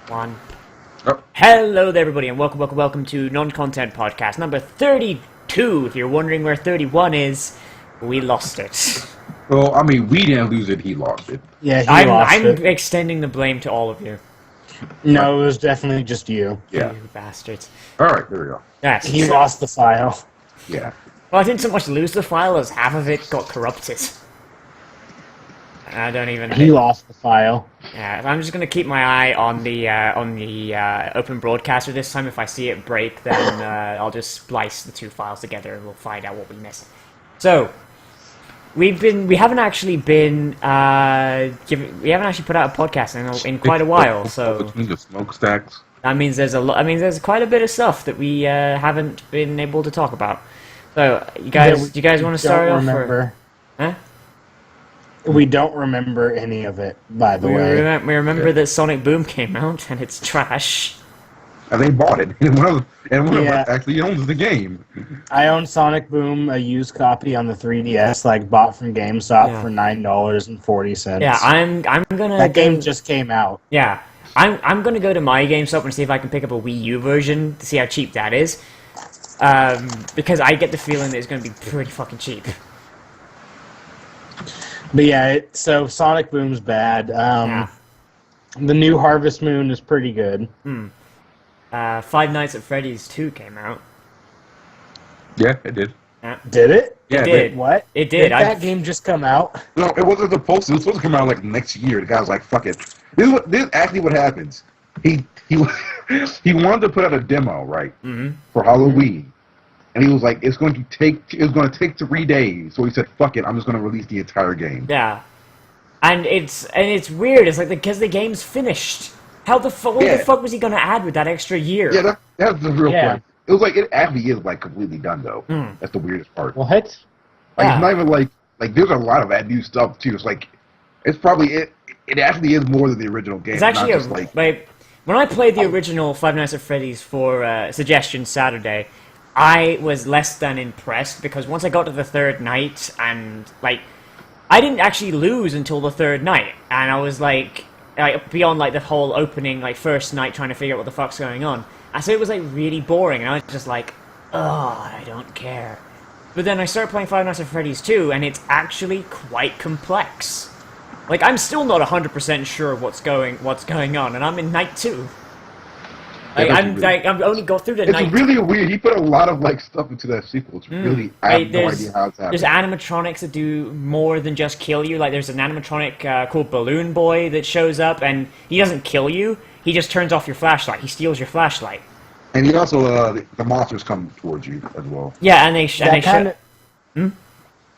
One. Oh. Hello there, everybody, and welcome to Non-Content Podcast number 32. If you're wondering where 31 is, we lost it. Well, I mean, we didn't lose it, he lost it. Yeah, he I'm lost it. extending the blame to all of you. No, it was definitely just you. Yeah. You bastards. Alright, there we go. Yes. He lost the file. Yeah. Well, I didn't so much lose the file as half of it got corrupted. I don't even... He lost the file. Yeah, I'm just gonna keep my eye on the open broadcaster this time. If I see it break, then I'll just splice the two files together and we'll find out what we missed. So, we haven't actually put out a podcast in quite a while. So Between the smokestacks. that means there's quite a bit of stuff that we haven't been able to talk about. So, do you guys want to start off? Huh? We don't remember any of it, by the way. We remember that Sonic Boom came out and it's trash. And they bought it. And one of us Yeah. actually owns the game. I own Sonic Boom, a used copy on the 3DS, bought from GameStop for $9.40. Yeah, I'm gonna. That game just came out. Yeah, I'm gonna go to my GameStop and see if I can pick up a Wii U version to see how cheap that is. Because I get the feeling that it's gonna be pretty fucking cheap. But yeah, so Sonic Boom's bad. Yeah. The new Harvest Moon is pretty good. Five Nights at Freddy's 2 came out. Yeah, it did. Yeah. Did it? Yeah, It did. What? It did. That game just come out? No, it wasn't supposed to. It was supposed to come out like next year. The guy was like, "Fuck it." This is actually what happens. He wanted to put out a demo, right, for Halloween, and he was like, "It's going to take 3 days." So he said, "Fuck it, I'm just going to release the entire game." Yeah, and it's weird. It's like because the game's finished. What the fuck was he gonna add with that extra year? Yeah, that's the real Yeah. point. It was like it actually is like completely done though. That's the weirdest part. What? Like Yeah. it's not even like there's a lot of that new stuff too. It's like it's probably it actually is more than the original game. It's actually not just when I played the original Five Nights at Freddy's for Suggestion Saturday, I was less than impressed because once I got to the third night and I didn't actually lose until the third night, and I was beyond the whole opening first night trying to figure out what the fuck's going on. And so it was really boring, and I was just I don't care. But then I started playing Five Nights at Freddy's 2, and it's actually quite complex. I'm still not 100% sure what's going on, and I'm in night 2. I'm only go through the night. It's really weird. He put a lot of stuff into that sequel. It's really I have no idea how it's happening. There's animatronics that do more than just kill you. There's an animatronic called Balloon Boy that shows up, and he doesn't kill you. He just turns off your flashlight. He steals your flashlight. And he also the monsters come towards you as well. Yeah, and they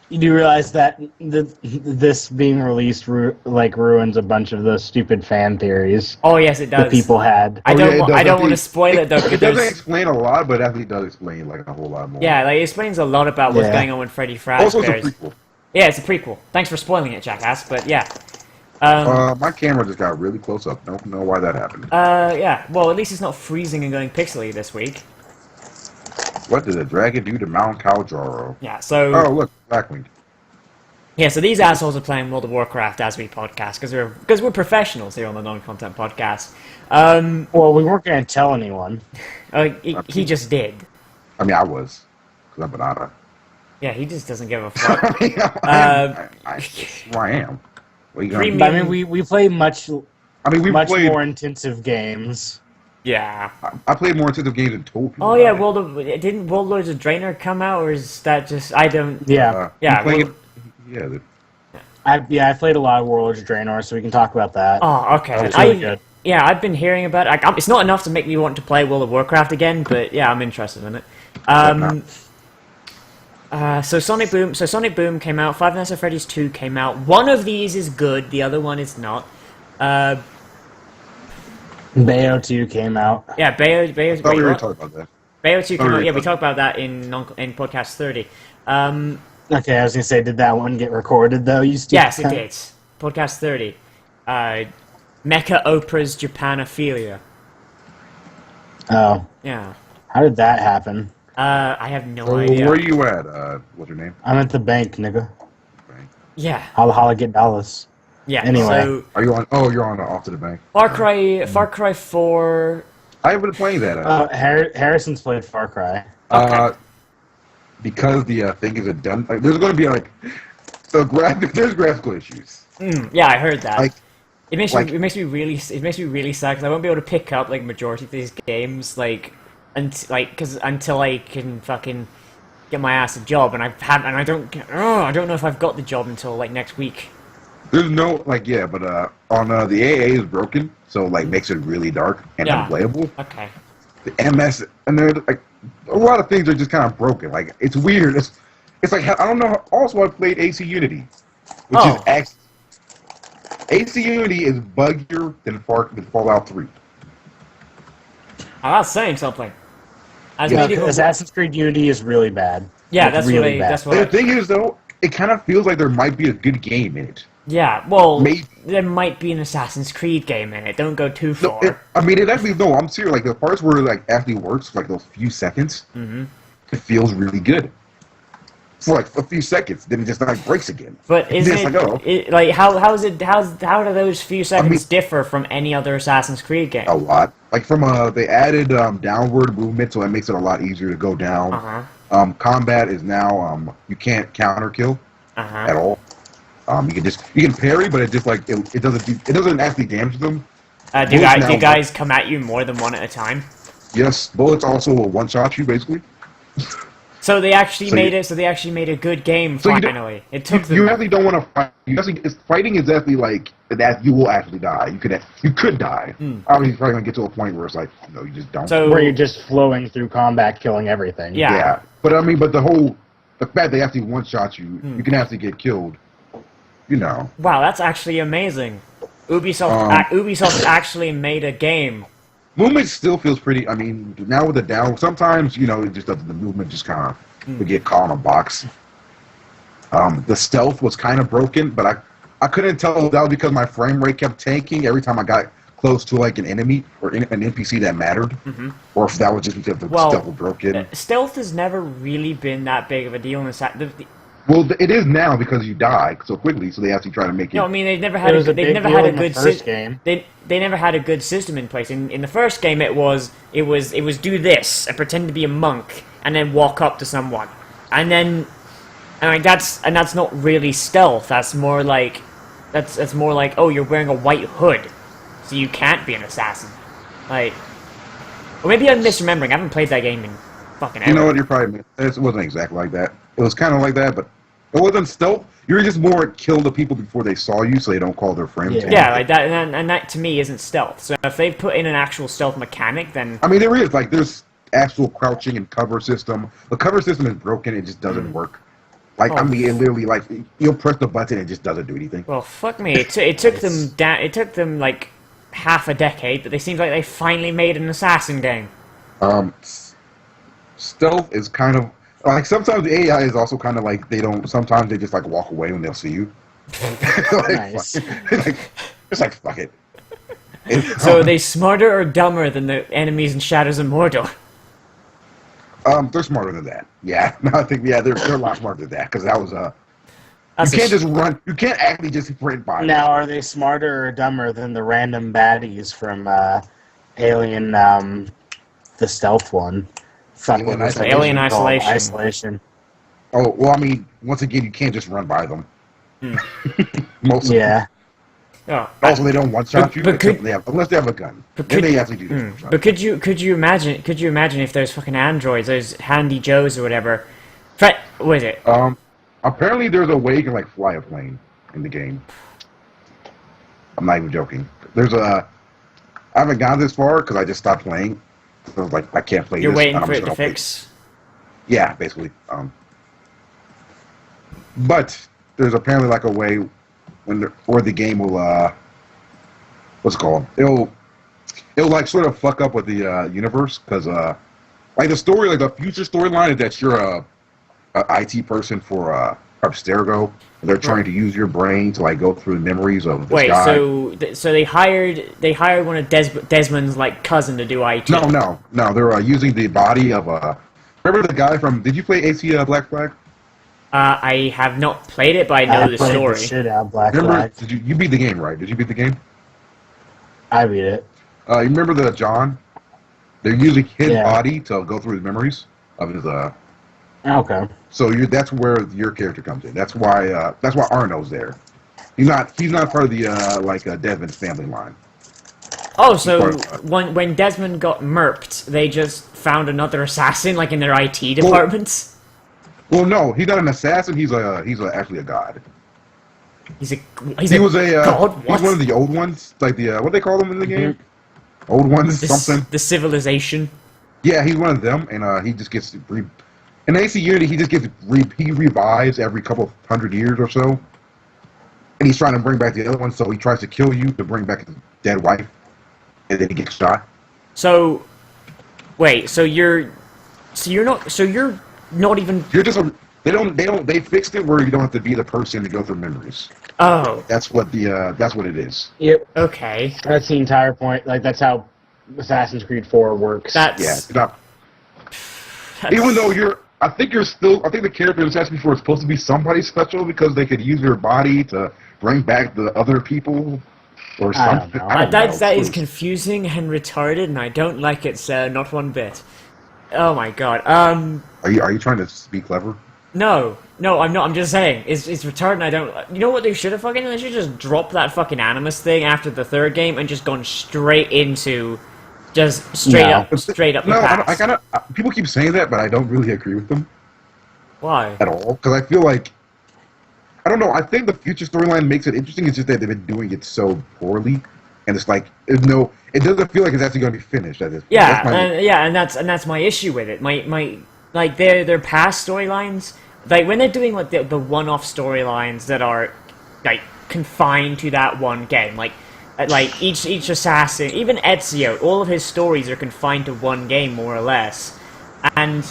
You do realize that this being released ruins a bunch of those stupid fan theories Oh yes, it does. that people had. I don't it does. want to spoil it though. It Because doesn't explain a lot, but it actually does explain a whole lot more. yeah, it explains a lot about what's Yeah. going on with Freddy Also, Fazbear's. it's a prequel. Yeah, it's a prequel. Thanks for spoiling it, jackass. But yeah. My camera just got really close up. Don't know why that happened. Yeah. Well, at least it's not freezing and going pixely this week. What did the dragon do to Mount Kilimanjaro? Yeah. So. Oh, look, Blackwing. Yeah, so these assholes are playing World of Warcraft as we podcast because we're professionals here on the Non-Content Podcast. Well, we weren't going to tell anyone. He just did. I mean, I was, because I'm banana. Yeah, he just doesn't give a fuck. I mean, that's who I am. What are you gonna do? But, I mean, we play much we played. more intensive games. Yeah. I played more intensive games than told people. Oh yeah, about it. didn't Warlords of Draenor come out, or is that just I don't? Yeah. Yeah, we played well- it- I played a lot of Warlords of Draenor, so we can talk about that. Oh, okay. That was really good. Yeah, I've been hearing about it. It's not enough to make me want to play World of Warcraft again, but yeah, I'm interested in it. So Sonic Boom came out. Five Nights at Freddy's 2 came out. One of these is good, the other one is not. Bayo 2 came out. Yeah, Bayo. I thought we were talking about that. Bayo 2 came Oh, out. Yeah, we really? talked about that in podcast 30. Okay, I was going to say, did that one get recorded, though? Yes, it did. Podcast 30. Mecha Oprah's Japanophilia. Oh. Yeah. How did that happen? I have no So, idea. where are you at? What's your name? I'm at the bank, nigga. Right. Yeah. Holla holla get dollars. Yeah. Anyway. So Are you on? Oh, you're on Off to the Bank. Far Cry 4. I haven't been playing that. Harrison's played Far Cry. Okay. Because the thing is done. Like, there's going to be like there's graphical issues. Yeah, I heard that. Like it makes me really sad because I won't be able to pick up like majority of these games because until I can fucking get my ass a job, and I don't know if I've got the job until like next week. there's no but on the AA is broken, so like makes it really dark and unplayable. Okay. The MS and there's like a lot of things are just kind of broken. Like it's weird. It's like I don't know. Also, I played AC Unity, which is actually AC Unity is buggier than Fallout 3. Oh, that's saying something. Assassin's Creed Unity is really bad. Yeah, It's really bad. The thing is, though, it kind of feels like there might be a good game in it. Yeah, well, Maybe. there might be an Assassin's Creed game in it. Don't go too No, far. it actually, no, I'm serious. Like, the parts where it, like, actually works, like, those few seconds, it feels really good. For, like, a few seconds, then it just, like, breaks again. But is It's it, like, oh. how do those few seconds differ from any other Assassin's Creed game? A lot. Like, they added downward movement, so it makes it a lot easier to go down. Combat is now, you can't counter kill at all. You can parry, but it just, like, it doesn't actually damage them. Do guys come at you more than one at a time? Yes, bullets also will one-shot you, basically. So they actually made a good game finally. It took them. You actually don't want to fight. Fighting is actually like that. You will actually die. You could die. Obviously, you're probably gonna get to a point where it's like, no, you just don't. Where you're just flowing through combat, killing everything. Yeah. But the fact they actually one-shot you, you can actually get killed. You know. Wow, that's actually amazing. Ubisoft actually made a game. Movement still feels pretty. I mean, now with the down, sometimes it just doesn't. The movement just kind of would get caught in a box. The stealth was kind of broken, but I couldn't tell if that was because my frame rate kept tanking every time I got close to like an enemy or an NPC that mattered, or if that was just because the stealth was broken. Stealth has never really been that big of a deal in Well, it is now because you die so quickly, so they actually try to make it. No, I mean they've never had a good game. They never had a good system in place. In the first game, it was do this and pretend to be a monk and then walk up to someone, and that's not really stealth. That's more like oh, you're wearing a white hood, so you can't be an assassin. Like, or maybe I'm misremembering. I haven't played that game in fucking ever. You know what? You're probably. It wasn't exactly like that. It was kind of like that, but it wasn't stealth. You were just more kill the people before they saw you, so they don't call their friends. Yeah, like that, and that to me isn't stealth. So if they've put in an actual stealth mechanic, then I mean there is there's actual crouching and cover system. The cover system is broken; it just doesn't work. Like I mean, it literally you'll press the button, and it just doesn't do anything. Well, fuck me. It took them It took them like half a decade, but they seemed like they finally made an assassin game. Stealth is kind of. Like, sometimes the AI is also kind of like, sometimes they just, like, walk away when they'll see you. Nice. It's like, fuck it. So are they smarter or dumber than the enemies in Shadows of Mordor? They're smarter than that. Yeah. No, I think, they're a lot smarter than that, because that was, you can't just run, you can't actually just sprint by. Now, are they smarter or dumber than the random baddies from, Alien, the stealth one? Alien Isolation. Oh, well, I mean, once again, you can't just run by them. Most of them. Oh, also, they don't one-shot you unless they have a gun. Then they actually do this. But could you imagine if those fucking androids, those handy joes or whatever, what is it? Apparently there's a way you can like fly a plane in the game. I'm not even joking. I haven't gone this far because I just stopped playing. So I was like, I can't play You're this. waiting for it to fix? Yeah, basically. But there's apparently like a way where the game will what's it called? It'll like sort of fuck up with the universe because like the story, like the future storyline is that you're a IT person for Abstergo. They're trying to use your brain to like go through the memories of this guy. So they hired one of Desmond's like cousin to do IT. No. They're using the body of remember the guy from? Did you play AC Black Flag? I have not played it, but I know the played story. the shit out of Black Remember? Flag. You beat the game, right? Did you beat the game? I beat it. You remember the John? They're using his Yeah. body to go through his memories of his. Okay. So that's where your character comes in. That's why Arno's there. He's not part of the Desmond's family line. Oh, so when Desmond got murked, they just found another assassin, like in their IT department. Well, no, he's not an assassin. He's actually a god. He God. was a He's one of the old ones, like the what they call them in the game. Old ones, something. The civilization. Yeah, he's one of them, and he just gets in AC Unity. He just gets he revives every couple hundred years or so, and he's trying to bring back the other one. So he tries to kill you to bring back his dead wife, and then he gets shot. So, wait. So you're not even. You're just they fixed it where you don't have to be the person to go through memories. Oh. That's what it is. Yep. Okay. That's the entire point. Like, that's how Assassin's Creed 4 works. That's even though I think the character in Assassin's Creed 4 is supposed to be somebody special because they could use their body to bring back the other people or something. That is confusing and retarded, and I don't like it, sir. Not one bit. Oh my god. Are you trying to be clever? No, I'm not. I'm just saying it's retarded. And I don't. You know what they should have fucking? They should just drop that fucking Animus thing after the third game and just gone straight into straight up the past. People keep saying that, but I don't really agree with them. Why? At all? Because I feel like I don't know. I think the future storyline makes it interesting. It's just that they've been doing it so poorly, and it's like it doesn't feel like it's actually going to be finished at this point. And that's my issue with it. My like their past storylines, like when they're doing like the one-off storylines that are like confined to that one game, like each assassin, even Ezio, all of his stories are confined to one game more or less, and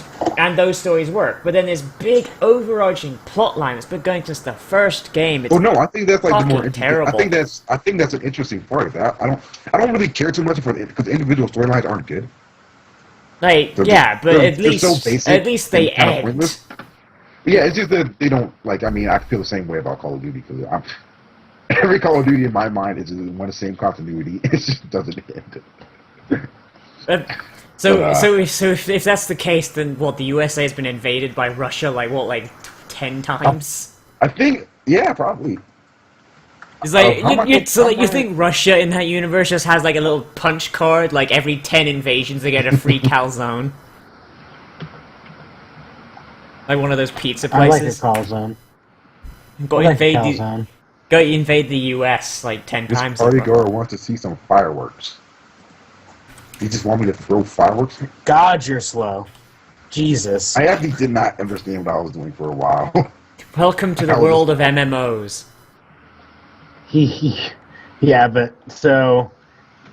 those stories work. But then this big overarching plot line that's been going since the first game. It's I think that's like the more terrible. I think that's an interesting part of that. I don't really care too much for it because the individual storylines aren't good. Like but at least they end. Yeah, it's just that they don't like. I mean, I feel the same way about Call of Duty because every Call of Duty in my mind is one of the same continuity. It just doesn't end. So if that's the case, then what, the USA has been invaded by Russia like 10 times? I think, yeah, probably. It's like you think Russia in that universe just has like a little punch card, like every 10 invasions they get a free calzone. Like one of those pizza places. I like a calzone. Go invade the US like 10 times. This party goer wants to see some fireworks. You just want me to throw fireworks? God, you're slow. Jesus. I actually did not understand what I was doing for a while. Welcome to the world of MMOs. Yeah, but so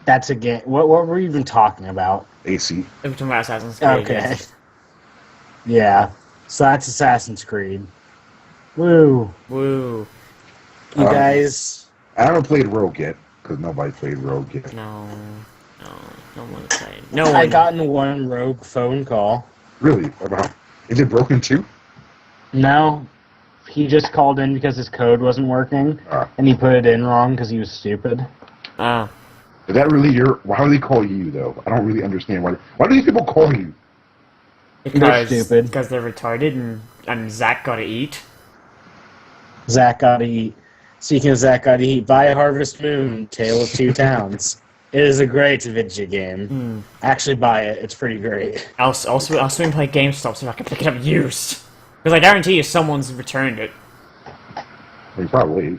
that's a game. What were we even talking about? AC. We're talking about Assassin's Creed. Okay. Yes. Yeah. So that's Assassin's Creed. Woo. Woo. You guys. I haven't played Rogue yet because nobody played Rogue yet. No one played. No one. I gotten one Rogue phone call. Really? About? Is it broken too? No. He just called in because his code wasn't working, and he put it in wrong because he was stupid. Is that really why do they call you, though? I don't really understand. Why do these people call you? They're stupid. Because they're retarded, and Zach gotta eat. Zach gotta eat. Speaking of Zach gotta eat, buy Harvest Moon, Tale of Two Towns. It is a great video game. Actually buy it, it's pretty great. I'll swing play GameStop so I can pick it up used. Because I guarantee you someone's returned it. Well, probably.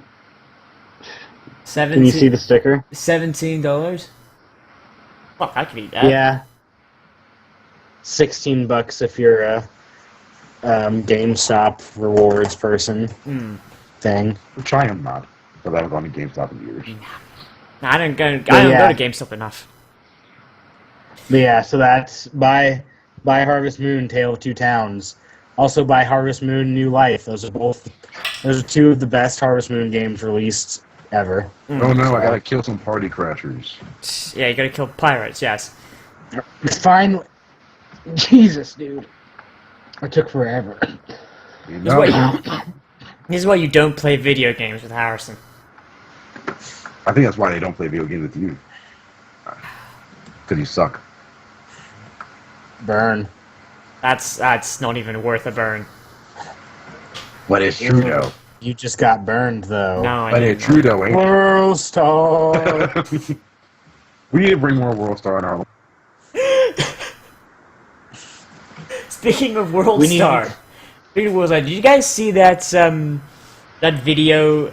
Can you see the sticker? $17? Fuck, I could eat that. Yeah. $16 if you're a GameStop rewards person thing. I'm trying them not, because I haven't gone to GameStop in years. Nah, I don't go to GameStop enough. But yeah, so that's buy Harvest Moon, Tale of Two Towns. Also buy Harvest Moon, New Life. Those are two of the best Harvest Moon games released ever. Oh no, I gotta kill some party crashers. Yeah, you gotta kill pirates, yes. It's fine. Jesus, dude. It took forever. You This is, know, why this is why you don't play video games with Harrison. I think that's why they don't play video games with you. Because you suck. Burn. That's not even worth a burn. But it's true, though. You just got burned, though. No, I But didn't. it's true, though, ain't World Star. it? We need to bring more World Star in our life. Speaking of World We need- Star, speaking of World Star, did you guys see that that video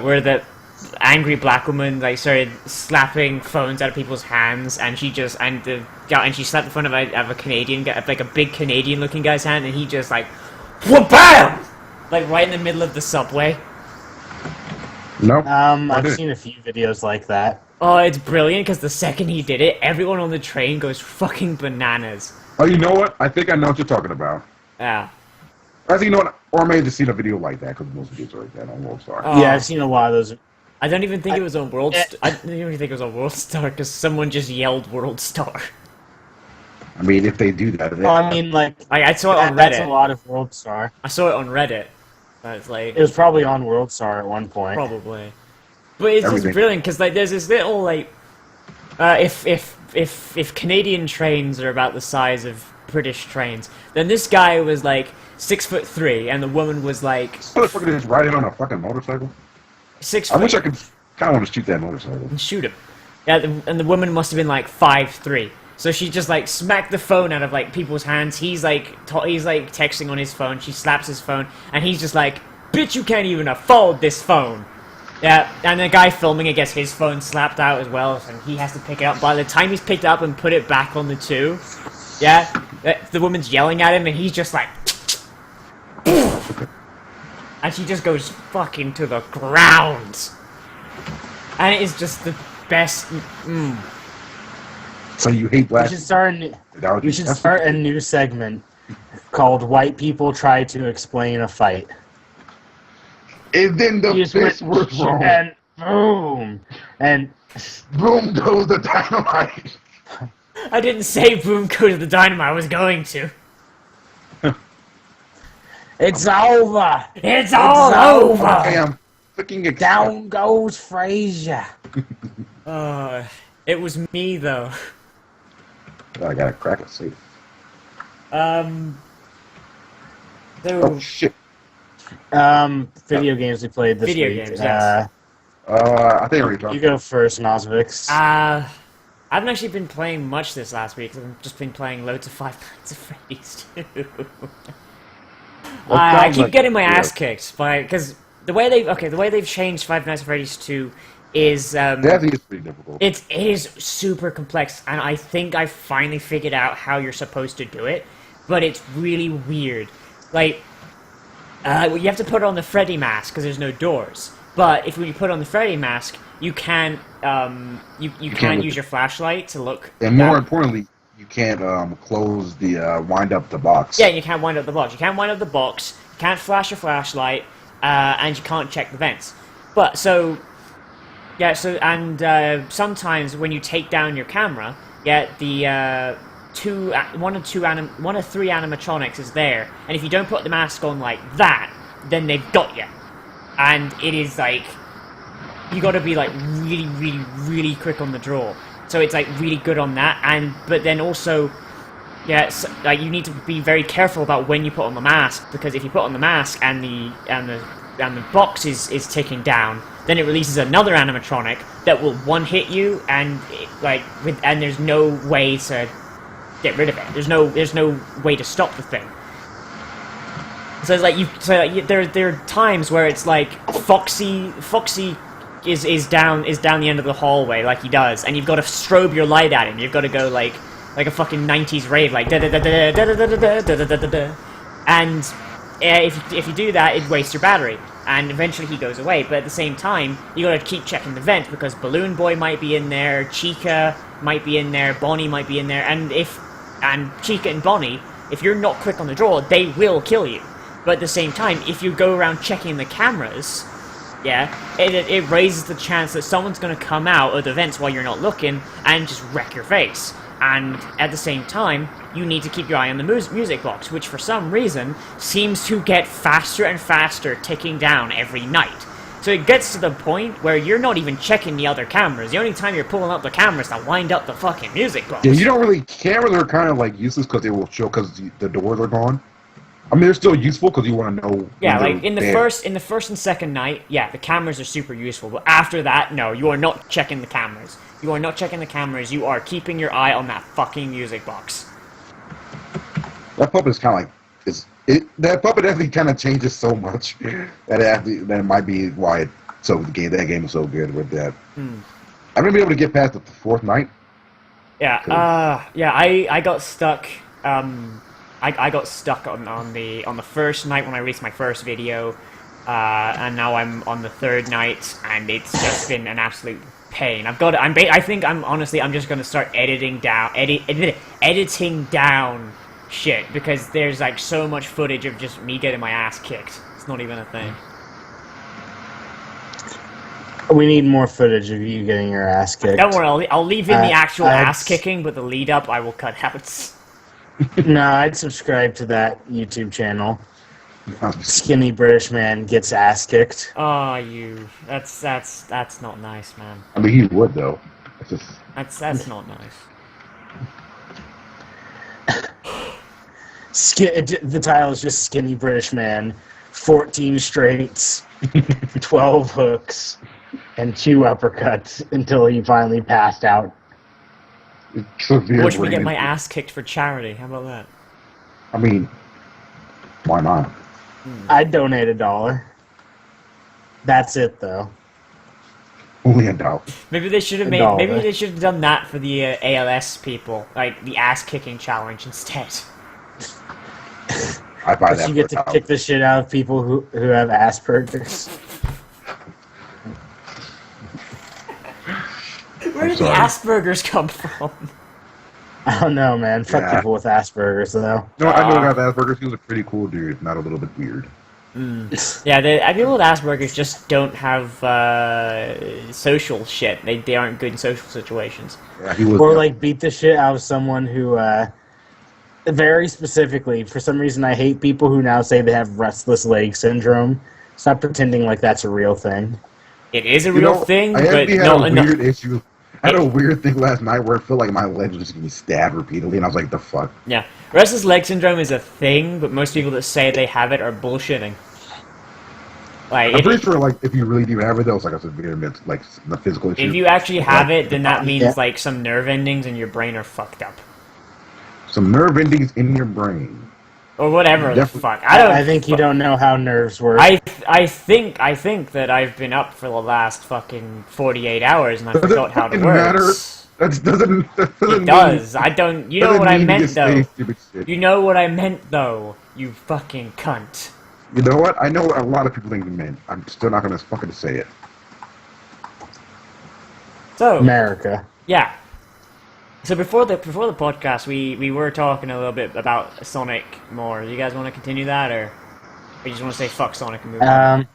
where that angry black woman like started slapping phones out of people's hands, and she just and she slapped the phone of a Canadian guy, like a big Canadian looking guy's hand, and he just like, wha-bam! Like right in the middle of the subway. Nope. I've seen a few videos like that. Oh, it's brilliant because the second he did it, everyone on the train goes fucking bananas. Oh, you know what? I think I know what you're talking about. Yeah. I think you know what? Or I may have just seen a video like that, because most videos are like that on World Star. Oh. Yeah, I've seen a lot of those. I don't even think it was on World. I don't even think it was on World Star because someone just yelled World Star. I mean, if they do that, they, Well, I mean, like, I saw it on that's a Reddit. lot of World Star. I saw it on Reddit. It's like It was probably on World Star at one point. probably, but it's just Everything. brilliant because like there's this little like, if Canadian trains are about the size of British trains, then this guy was like 6'3", and the woman was like motherfucker just riding on a fucking motorcycle. 6 I foot. wish I could kind of want to shoot that motorcycle. And shoot him. Yeah, and the woman must have been like 5'3". So she just like smacked the phone out of like people's hands. He's like texting on his phone. She slaps his phone, and he's just like, "Bitch, you can't even afford this phone." Yeah, and the guy filming it gets his phone slapped out as well, and he has to pick it up. By the time he's picked it up and put it back on the two, yeah, the woman's yelling at him, and he's just like, and she just goes fucking to the ground. And it is just the best. So you hate black We should start. We should that's- start a new segment called "White People Try to Explain a Fight." And then the You just fist went, was wrong. and boom, and Boom goes the dynamite. I didn't say boom go to the dynamite. I was going to. it's over. It's all over. I am fucking excited. Down goes Frazier. It was me though. I gotta crack it safe. So Oh shit. Video games we played this Video week. games, yes. I think I already talked. You go first, Nosvix. I haven't actually been playing much this last week. 'Cause I've just been playing loads of Five Nights at Freddy's too. Well, it I sounds keep like- getting my yeah. ass kicked by because the way they've changed Five Nights at Freddy's 2 is That is pretty difficult. it is super complex, and I think I finally figured out how you're supposed to do it, but it's really weird. Like, you have to put on the Freddy mask because there's no doors. But if when you put on the Freddy mask, you can't you can't can't look- use your flashlight to look. And more down. importantly, you can't close the wind up the box. Yeah, you can't wind up the box. You can't wind up the box. You can't flash your flashlight, and you can't check the vents. But so. Yeah, so, and sometimes when you take down your camera, yeah, the one of three animatronics is there, and if you don't put the mask on like that, then they've got you. And it is like, you gotta be like really, really, really quick on the draw. So it's like really good on that, but then also, yeah, like you need to be very careful about when you put on the mask, because if you put on the mask and the box is ticking down, then it releases another animatronic that will one-hit you, and and there's no way to get rid of it. There's no way to stop the thing. So it's like there are times where it's like Foxy is down the end of the hallway like he does, and you've got to strobe your light at him. You've got to go like a fucking 90s rave, like da da da da da da da da da da da da, and if you do that, it wastes your battery, and eventually he goes away. But at the same time, you gotta keep checking the vent, because Balloon Boy might be in there, Chica might be in there, Bonnie might be in there, and Chica and Bonnie, if you're not quick on the draw, they will kill you. But at the same time, if you go around checking the cameras, yeah, it raises the chance that someone's gonna come out of the vents while you're not looking and just wreck your face. and at the same time, you need to keep your eye on the music box, which for some reason seems to get faster and faster ticking down every night. So it gets to the point where you're not even checking the other cameras. The only time you're pulling up the cameras to wind up the fucking music box. Yeah, you don't really... Cameras are kind of like useless because they will show because the doors are gone. I mean, they're still useful because you want to know... Yeah, like in the first and second night, yeah, the cameras are super useful. But after that, no, you are not checking the cameras. You are not checking the cameras. You are keeping your eye on that fucking music box. That puppet is kind of like... that puppet actually kind of changes so much that it might be why that game is so good with that. I'm gonna be able to get past the fourth night. Yeah, I got stuck. I got stuck on the first night when I released my first video, and now I'm on the third night, and it's just been an absolute pain. I think I'm just gonna start editing down shit, because there's like so much footage of just me getting my ass kicked. It's not even a thing. We need more footage of you getting your ass kicked. Don't worry, I'll leave in the actual ass kicking, but the lead up I will cut out. No, I'd subscribe to that YouTube channel. Skinny British man gets ass kicked. Oh, that's not nice, man. I mean, he would though. That's not nice. The title is just Skinny British Man, 14 straights, 12 hooks, and 2 uppercuts until he finally passed out. Watch me get my ass kicked for charity. How about that? I mean, why not? I'd donate $1. That's it, though. Only $1. Maybe they should have made. Maybe they should have done that for the ALS people, like the ass kicking challenge instead. I buy that. You get to kick the shit out of people who have Asperger's. Where did the Asperger's come from? I don't know, man. Fuck people with Asperger's, though. No, I know about Asperger's. He was a pretty cool dude, not a little bit weird. Yeah, people with Asperger's just don't have social shit. They aren't good in social situations. Yeah, he was. Or like beat the shit out of someone who. Very specifically, for some reason, I hate people who now say they have restless leg syndrome. Stop pretending like that's a real thing. It is a real thing, but I had a weird thing last night where it felt like my legs were just getting stabbed repeatedly, and I was like, the fuck? Yeah. Restless leg syndrome is a thing, but most people that say they have it are bullshitting. Like, I'm pretty sure, like, if you really do have it, though, it's like a severe, like, the physical issue. If you actually have it, then that means, like, some nerve endings in your brain are fucked up. Some nerve endings in your brain. Or whatever the fuck. I think you don't know how nerves work. I think that I've been up for the last fucking 48 hours and I forgot how it works. That doesn't It does. I don't. You know what I meant though. You know what I meant though. You fucking cunt. You know what? I know what a lot of people think you meant. I'm still not gonna fucking say it. So America. Yeah. So before the podcast, we were talking a little bit about Sonic more. Do you guys want to continue that, or you just want to say fuck Sonic and move on?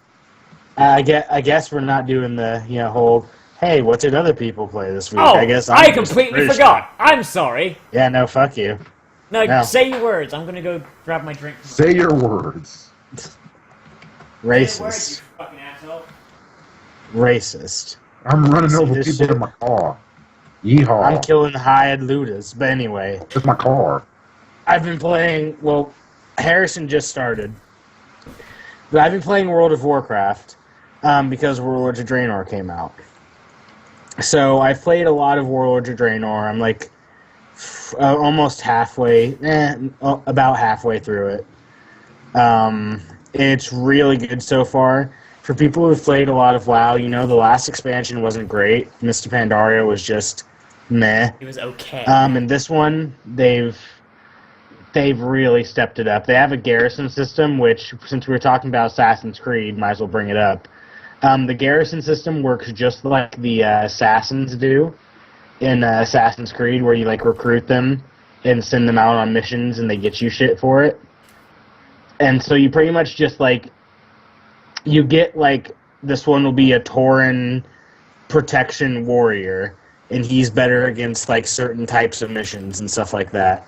I guess we're not doing the whole. Hey, what did other people play this week? Oh, I guess I completely forgot. I'm sorry. Yeah, no, fuck you. No, say your words. I'm gonna go grab my drink. Say your words. Racist. Say your words, you fucking asshole. Racist. I'm running over people in my car. Yeehaw. I'm killing high-end looters. But anyway. That's my car. I've been playing... Well, Harrison just started. But I've been playing World of Warcraft because Warlords of Draenor came out. So I've played a lot of Warlords of Draenor. I'm like almost halfway... about halfway through it. It's really good so far. For people who've played a lot of WoW, the last expansion wasn't great. Mr. Pandaria was just meh. It was okay. And this one, they've really stepped it up. They have a garrison system, which, since we were talking about Assassin's Creed, might as well bring it up. The garrison system works just like the assassins do in Assassin's Creed, where you like recruit them and send them out on missions, and they get you shit for it. And so you pretty much just like. You get, like, this one will be a Tauren protection warrior, and he's better against like certain types of missions and stuff like that.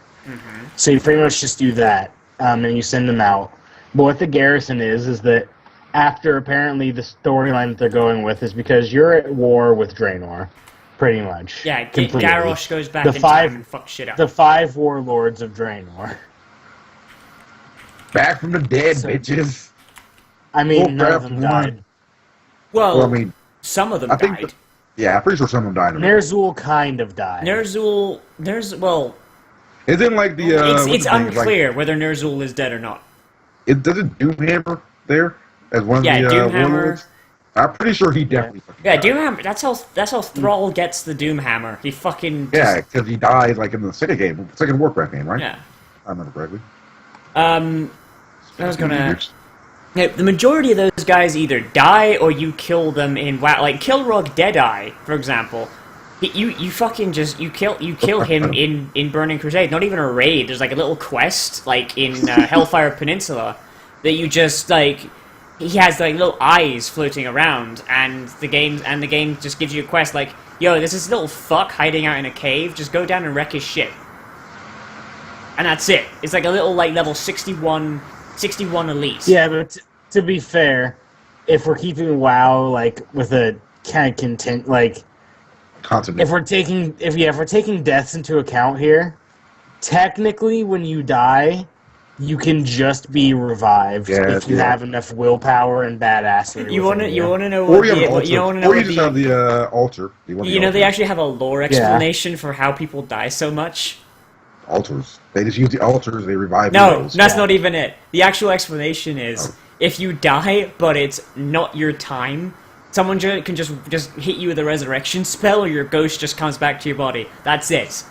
So you pretty much just do that, and you send them out. But what the garrison is that after apparently the storyline that they're going with is because you're at war with Draenor, pretty much. Yeah, completely. Garrosh goes back in time and fucks shit up. The 5 warlords of Draenor. Back from the dead, bitches. I mean, none of them died. Well, I mean, some of them think died. Yeah, I'm pretty sure some of them died. Ner'zhul kind of died. Well, isn't like the it's unclear whether Ner'zhul is dead or not. It doesn't Doomhammer there as one of the Doomhammer. warlords? I'm pretty sure he definitely fucking died. Doomhammer. That's how Thrall gets the Doomhammer. He fucking because he died like in the second Warcraft game, right? Yeah. I remember correctly. I was gonna. Yeah, the majority of those guys either die or you kill them in WoW. Like Kilrog Deadeye, for example. You fucking just you kill him in Burning Crusade. Not even a raid. There's like a little quest like in Hellfire Peninsula that you just like. He has like little eyes floating around, and the game just gives you a quest like, yo, there's this little fuck hiding out in a cave. Just go down and wreck his shit. And that's it. It's like a little like level 61 elite. Yeah, but to be fair, if we're keeping WoW like with a kind of content like. Continent. If we're taking deaths into account here, technically when you die, you can just be revived if you have enough willpower and badassery. You want to know or what you have an you altar. want to know or you just have the altar. They actually have a lore explanation for how people die so much. Altars. They just use the altars. They revive. No, that's not even it. The actual explanation is if you die, but it's not your time. Someone can just hit you with a resurrection spell, or your ghost just comes back to your body. That's it.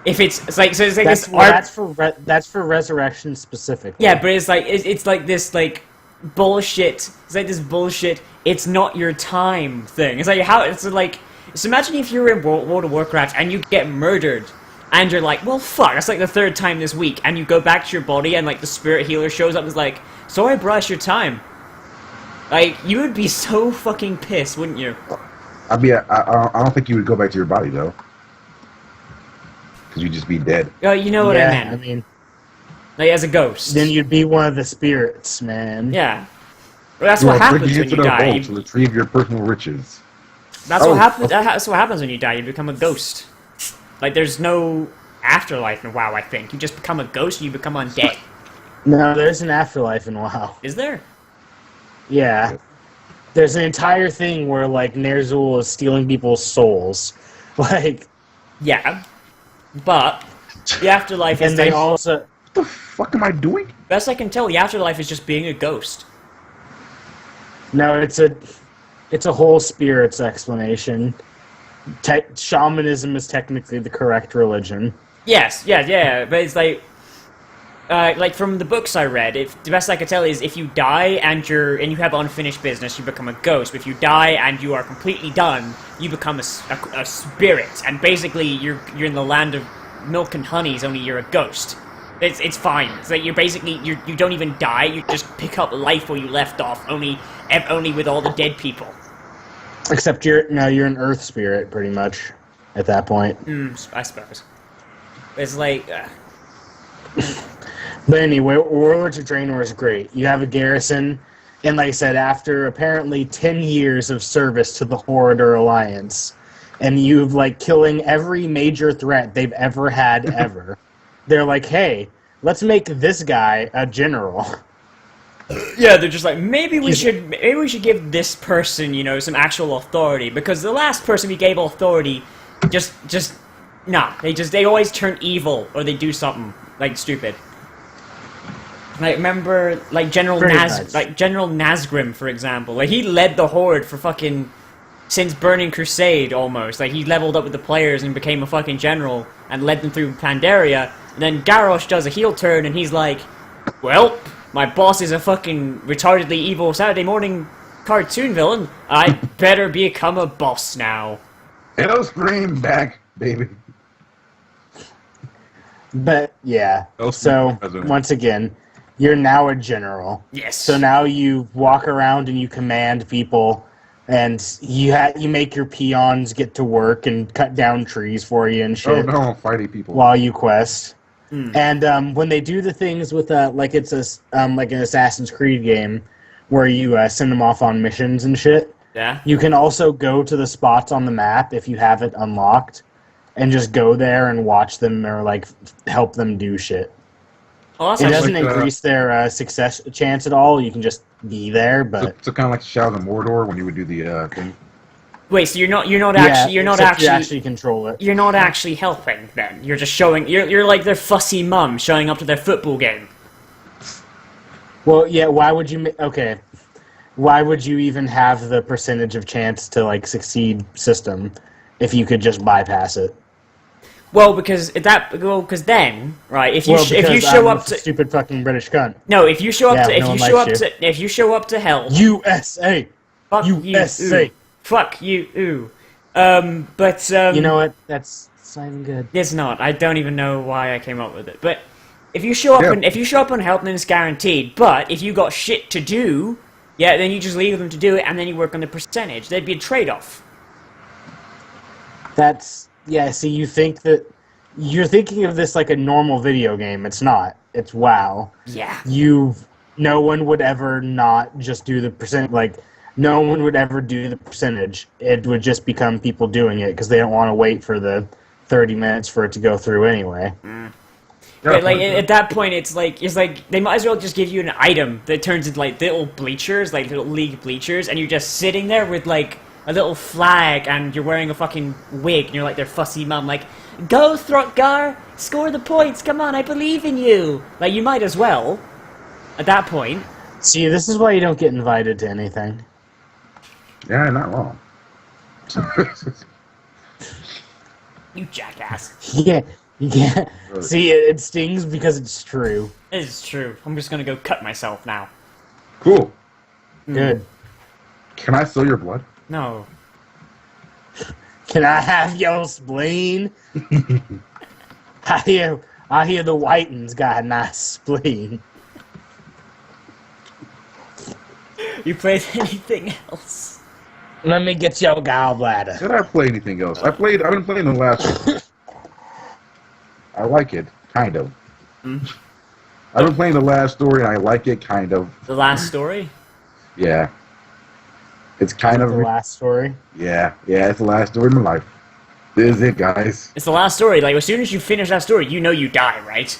If it's like that's for resurrection specifically. Yeah, but it's like this like bullshit. It's like this bullshit. It's not your time thing. It's like so imagine if you're in World of Warcraft and you get murdered, and you're like, well, fuck. That's like the 3rd time this week, and you go back to your body, and like the spirit healer shows up and is like, sorry, bro, it's your time. Like, you would be so fucking pissed, wouldn't you? I don't think you would go back to your body, though. Because you'd just be dead. You know what I meant. I mean... Like, as a ghost. Then you'd be one of the spirits, man. Yeah. Well, that's what happens when you die. To retrieve your personal riches. That's what happens. That's what happens when you die. You become a ghost. Like, there's no afterlife in WoW, I think. You just become a ghost and you become undead. No, there's an afterlife in WoW. Is there? Yeah. There's an entire thing where, like, Ner'zhul is stealing people's souls. Like... Yeah. But, the afterlife is... And they also... What the fuck am I doing? Best I can tell, the afterlife is just being a ghost. No, it's a whole spirits explanation. Shamanism is technically the correct religion. Yes, yeah, but it's like from the books I read, the best I could tell is if you die and you have unfinished business, you become a ghost. But if you die and you are completely done, you become a spirit, and basically you're in the land of milk and honeys. Only you're a ghost. It's fine. It's like you don't even die. You just pick up life where you left off. Only with all the dead people. Except you're an earth spirit, pretty much, at that point. I suppose. It's like... But anyway, Warlords of Draenor is great. You have a garrison, and like I said, after apparently 10 years of service to the Horde or Alliance, and you've, like, killing every major threat they've ever had ever, they're like, hey, let's make this guy a general. Yeah, they're just like, maybe we should give this person, some actual authority, because the last person we gave authority they always turn evil or they do something like stupid. Like, remember, like General Nazgrim, for example. Like, he led the Horde for fucking since Burning Crusade almost. Like, he leveled up with the players and became a fucking general and led them through Pandaria. And then Garrosh does a heel turn and he's like, well, my boss is a fucking retardedly evil Saturday morning cartoon villain. I better become a boss now. It'll scream back, baby. But, yeah. So, once again, you're now a general. Yes. So now you walk around and you command people and you make your peons get to work and cut down trees for you and Oh shit no, I'm fighting people. while you quest. And when they do the things with like it's like an Assassin's Creed game where you send them off on missions and shit. Yeah. You can also go to the spots on the map if you have it unlocked, and just go there and watch them or like help them do shit. Oh, that's It actually... doesn't like, increase their success chance at all. You can just be there, but So kind of like Shadows of Mordor when you would do the thing. Wait, so you're not except you actually control it. you're not actually helping then. You're just showing you're like their fussy mum showing up to their football game. Well, yeah. Why would you? Okay. Why would you even have the percentage of chance to like succeed system if you could just bypass it? Well, because then, right, if you show up to stupid fucking British cunt. no, if you show up Yeah, to no one likes you. if you show up to hell, USA. fuck USA. you, ooh. Fuck you, ooh. But You know what? That's not even good. it's not. I don't even know why I came up with it. But if you show up Yeah. and help, then it's guaranteed. But if you got shit to do, yeah, then you just leave them to do it, and then you work on the percentage. There'd be a trade-off. See, you think that you're thinking of this like a normal video game. It's not. It's WoW. Yeah. No one would ever not just do the percent. Like, no one would ever do the percentage. It would just become people doing it because they don't want to wait for the 30 minutes for it to go through anyway. But like at that point, it's like they might as well just give you an item that turns into like little bleachers, like little league bleachers, and you're just sitting there with like a little flag, and you're wearing a fucking wig, and you're like their fussy mum, like, go Throckgar, score the points, come on, I believe in you. Like you might as well, at that point. See, this is why you don't get invited to anything. Yeah, not wrong. You jackass. Yeah. See, it stings because it's true. It is true. I'm just gonna go cut myself now. Cool. Good. Can I steal your blood? No. Can I have your spleen? I hear the Whitens got a nice spleen. You played anything else? Let me get your gallbladder. Did I play anything else? I've been playing the last one. I like it, kind of. I've been playing the last story and I like it, kind of. The last story? Yeah. It's kind of The last story. Yeah, it's the last story of my life. This is it, guys. It's the last story. Like, as soon as you finish that story, you know you die, right?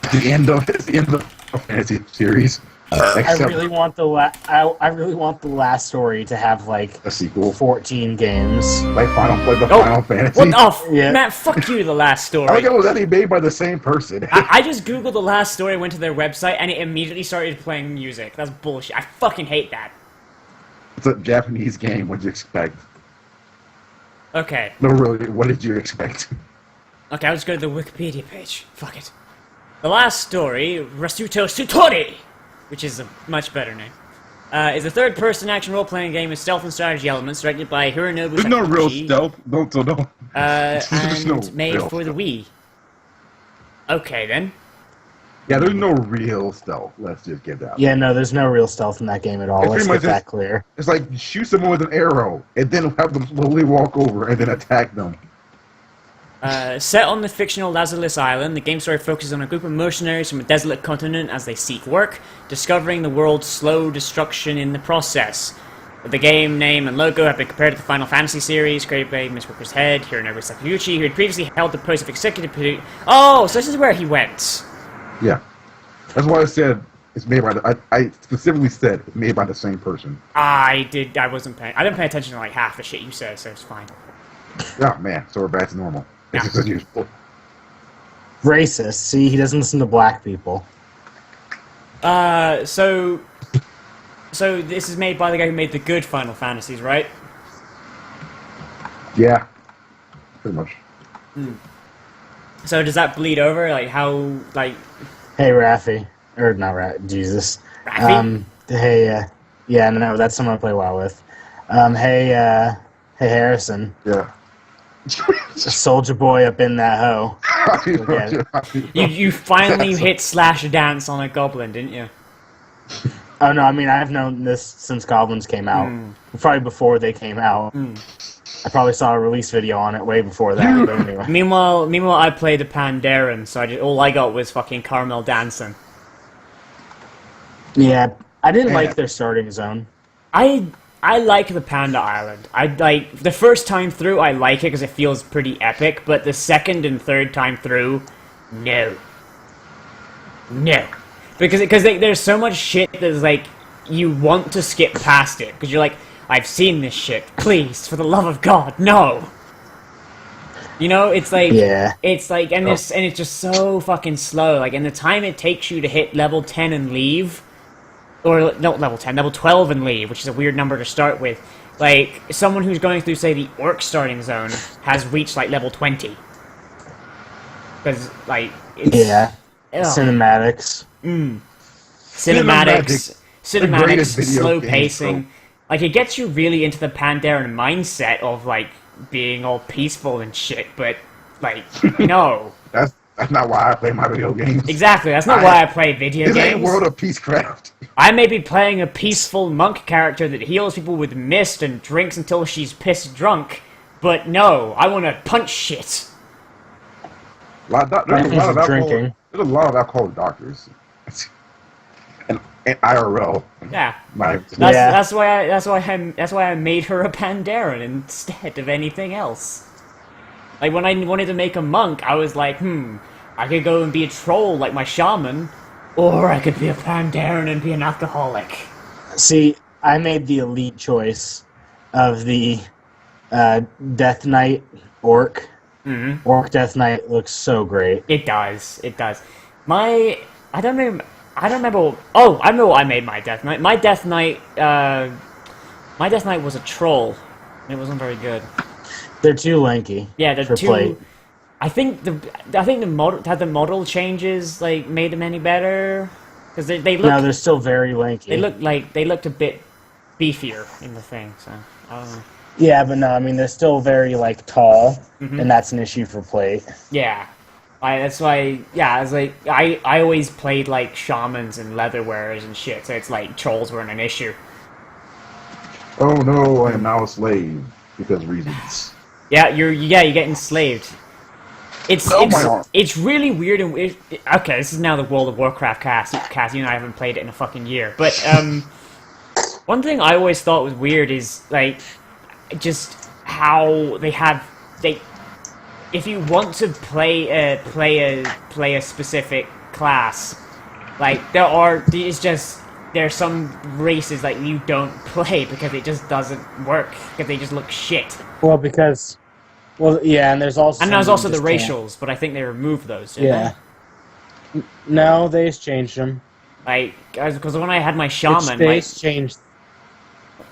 It's the end of the fantasy series. I really want the last story to have like a sequel. 14 games. Like Final Fantasy. What? Oh, Yeah. man, fuck you, the last story. I think it was actually made by the same person. I just googled the last story, went to their website, and it immediately started playing music. That's bullshit. I fucking hate that. It's a Japanese game. What'd you expect? Okay. No, really. What did you expect? Okay, I'll just go to the Wikipedia page. Fuck it. The last story, Rasuto Sutori, which is a much better name, is a third-person action role-playing game with stealth and strategy elements directed by Hironobu There's no real Sakaguchi, stealth. Don't. and no made real for the stealth. Wii. Okay, then. Yeah, there's no real stealth. Let's just get that. Yeah, no, there's no real stealth in that game at all. It's Let's pretty get much that clear. It's like shoot someone with an arrow and then have them slowly walk over and then attack them. Set on the fictional Lazarus Island, the game story focuses on a group of mercenaries from a desolate continent as they seek work, discovering the world's slow destruction in the process. The game name and logo have been compared to the Final Fantasy series, created by Miss Worker's Head, Hironobu Sakaguchi, who had previously held the post of executive producer. Oh, so this is where he went. Yeah. That's why I said it's made by the... I specifically said it's made by the same person. I didn't pay attention to like half the shit you said, so it's fine. Oh, man. So we're back to normal. Yeah. It's just useful. Racist. See, he doesn't listen to black people. So this is made by the guy who made the good Final Fantasies, right? Yeah. Pretty much. So does that bleed over? Like how, like... Hey, Raffy. Or not Raffy. Jesus. Raffy? Hey, yeah, no, that's someone I play WoW with. Hey, Harrison. Yeah. Soldier boy up in that hoe. You finally hit slash dance on a goblin, didn't you? Oh no, I mean I've known this since Goblins came out. Probably before they came out. I probably saw a release video on it way before that. But anyway. Meanwhile, I played the Pandaren, so all I got was fucking Caramel dancing. Yeah, I didn't like their starting zone. I like the Panda Island. I like the first time through. I like it because it feels pretty epic. But the second and third time through, no, because there's so much shit that's like you want to skip past it because you're like, I've seen this shit. Please, for the love of God, no. You know, it's like and it's just so fucking slow. Like, and the time it takes you to hit level 10 and leave. Or, no, level 10, level 12 and leave, which is a weird number to start with. Like, someone who's going through, say, the Orc starting zone has reached, like, level 20. Because, like, it's... Yeah. Ugh. Cinematics. Cinematics, slow game, pacing. bro. Like, it gets you really into the Pandaren mindset of, like, being all peaceful and shit, but, like, no. That's not why I play my video games. Exactly, that's not why I play video games. This ain't World of Peacecraft. I may be playing a peaceful monk character that heals people with mist and drinks until she's pissed drunk, but no, I want to punch shit. There's a lot of alcohol doctors. And IRL. Yeah, My, that's why I made her a Pandaren instead of anything else. Like when I wanted to make a monk, I was like, I could go and be a troll like my shaman, or I could be a Pandaren and be an alcoholic. See, I made the elite choice of the Death Knight Orc. Orc Death Knight looks so great. It does. I don't remember. Oh, I know what I made my Death Knight. My Death Knight was a troll. It wasn't very good. They're too lanky. Yeah, they're too. Plate. I think the model changes like made them any better because they look. No, they're still very lanky. They looked a bit beefier in the thing. So I don't know. Yeah, but no, I mean they're still very like tall, and that's an issue for plate. Yeah, that's why. Yeah, I was like I always played like shamans and leather wearers and shit. So it's like trolls weren't an issue. Oh no, I am now a slave because reasons. Yeah, you're getting enslaved. It's really weird and weird. Okay, this is now the World of Warcraft cast. You and I haven't played it in a fucking year. But one thing I always thought was weird is like just how if you want to play a specific class, like there's some races that you don't play because it just doesn't work because they just look shit. Well, yeah, and there's also the racials, but I think they removed those. Didn't they? No, they just changed them. Like, because when I had my shaman, changed.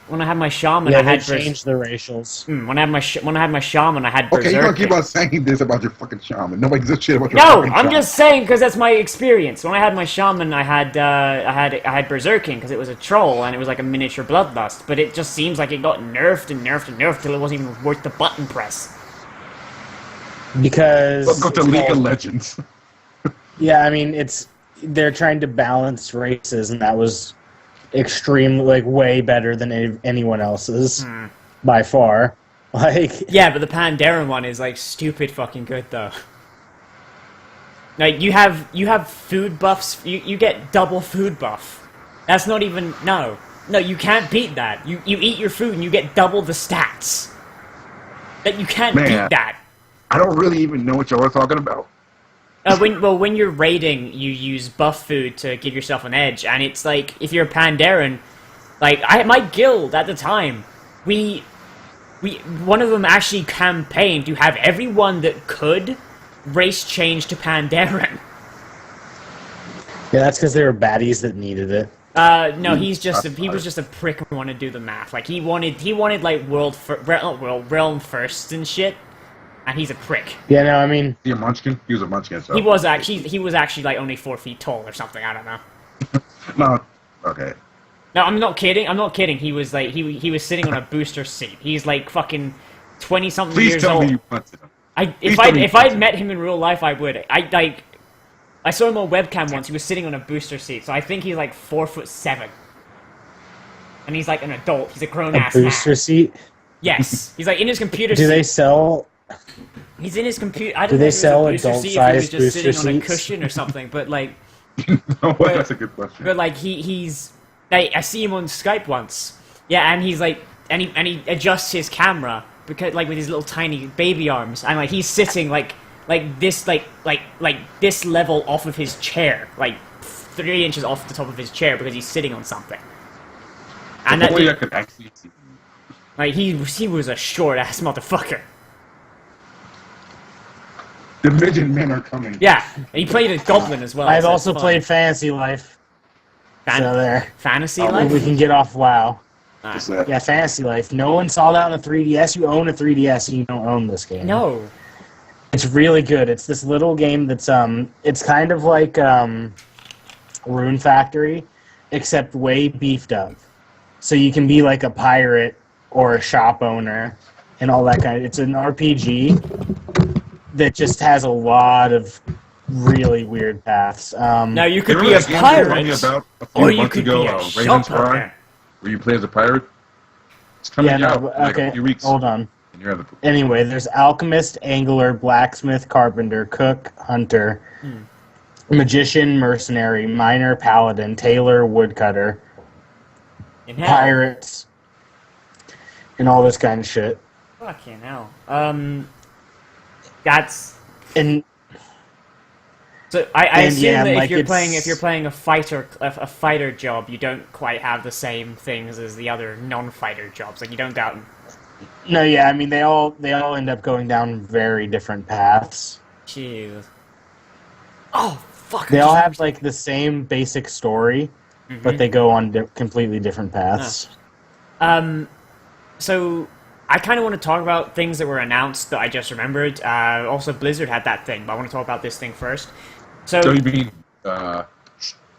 When I had my shaman, Yeah, I had they changed the racials. When I had my shaman, I had Berserker. Okay, you're gonna keep on saying this about your fucking shaman. Nobody gives a shit about your No, fucking I'm shaman. just saying because that's my experience. When I had my shaman, I had Berserking because it was a troll and it was like a miniature bloodlust. But it just seems like it got nerfed and nerfed and nerfed till it wasn't even worth the button press. Because Let's go to League of Legends. Yeah, I mean they're trying to balance races, and that was extremely like way better than anyone else's by far. Like yeah, but the Pandaren one is like stupid fucking good though. Like you have food buffs. You get double food buff. That's not even no you can't beat that. You eat your food and you get double the stats. That you can't beat that. I don't really even know what y'all are talking about. When you're raiding, you use buff food to give yourself an edge, and it's like if you're a Pandaren, like my guild at the time, we one of them actually campaigned to have everyone that could race change to Pandaren. Yeah, that's because they were baddies that needed it. No, he was just a prick and wanted to do the math. Like he wanted like realm firsts and shit. And he's a prick. Yeah, no, I mean... He a munchkin? He was a munchkin, so... He was actually like only 4 feet tall or something, I don't know. No, okay. No, I'm not kidding. He was like, he was sitting on a booster seat. He's like fucking 20-something years old. Please tell me you punted him. If I'd met him in real life, I would. I saw him on webcam once. He was sitting on a booster seat, so I think he's like 4'7". and he's like an adult. He's a grown A ass booster man. seat. Yes, he's like in his computer. Do seat. they sell? He's in his computer. I Do don't know they if it was sell a booster seat, if he was adult-sized just sitting booster on a seats? cushion or something. But like, No, that's a good question. but like he's. Like, I see him on Skype once. Yeah, and he's like, and he adjusts his camera because like with his little tiny baby arms, and like he's sitting like this this level off of his chair, like 3 inches off the top of his chair because he's sitting on something. And that I could actually see. like he was a short ass motherfucker. The midget men are coming. Yeah, and he played a goblin as well. I've so also it's fun. played Fantasy Life. So there. Fantasy Oh, Life. We can get off WoW. What's that? Yeah, Fantasy Life. No one saw that on the 3DS. You own a 3DS and you don't own this game. No. It's really good. It's this little game that's it's kind of like Rune Factory, except way beefed up. So you can be like a pirate or a shop owner and all that kind of. It's an RPG that just has a lot of really weird paths. Now you could Remember be a that game you told me pirate, about a few or you months could ago, be a Raven's shop Cry, owner. where you play as a pirate? It's coming Yeah, no, out but- in like okay, a few weeks. hold on. And you're the, Anyway, there's alchemist, angler, blacksmith, carpenter, cook, hunter, magician, mercenary, miner, paladin, tailor, woodcutter, In hell. pirates, and all this kind of shit. Fucking hell. That's And so. I And, assume yeah, that like, if you're playing a fighter job, you don't quite have the same things as the other non-fighter jobs. Like you don't go out and no, yeah, I mean they all end up going down very different paths. jeez. Oh fuck! They all have like the same basic story, Mm-hmm. but they go on completely different paths. So I kind of want to talk about things that were announced that I just remembered. Also, Blizzard had that thing, but I want to talk about this thing first. so you mean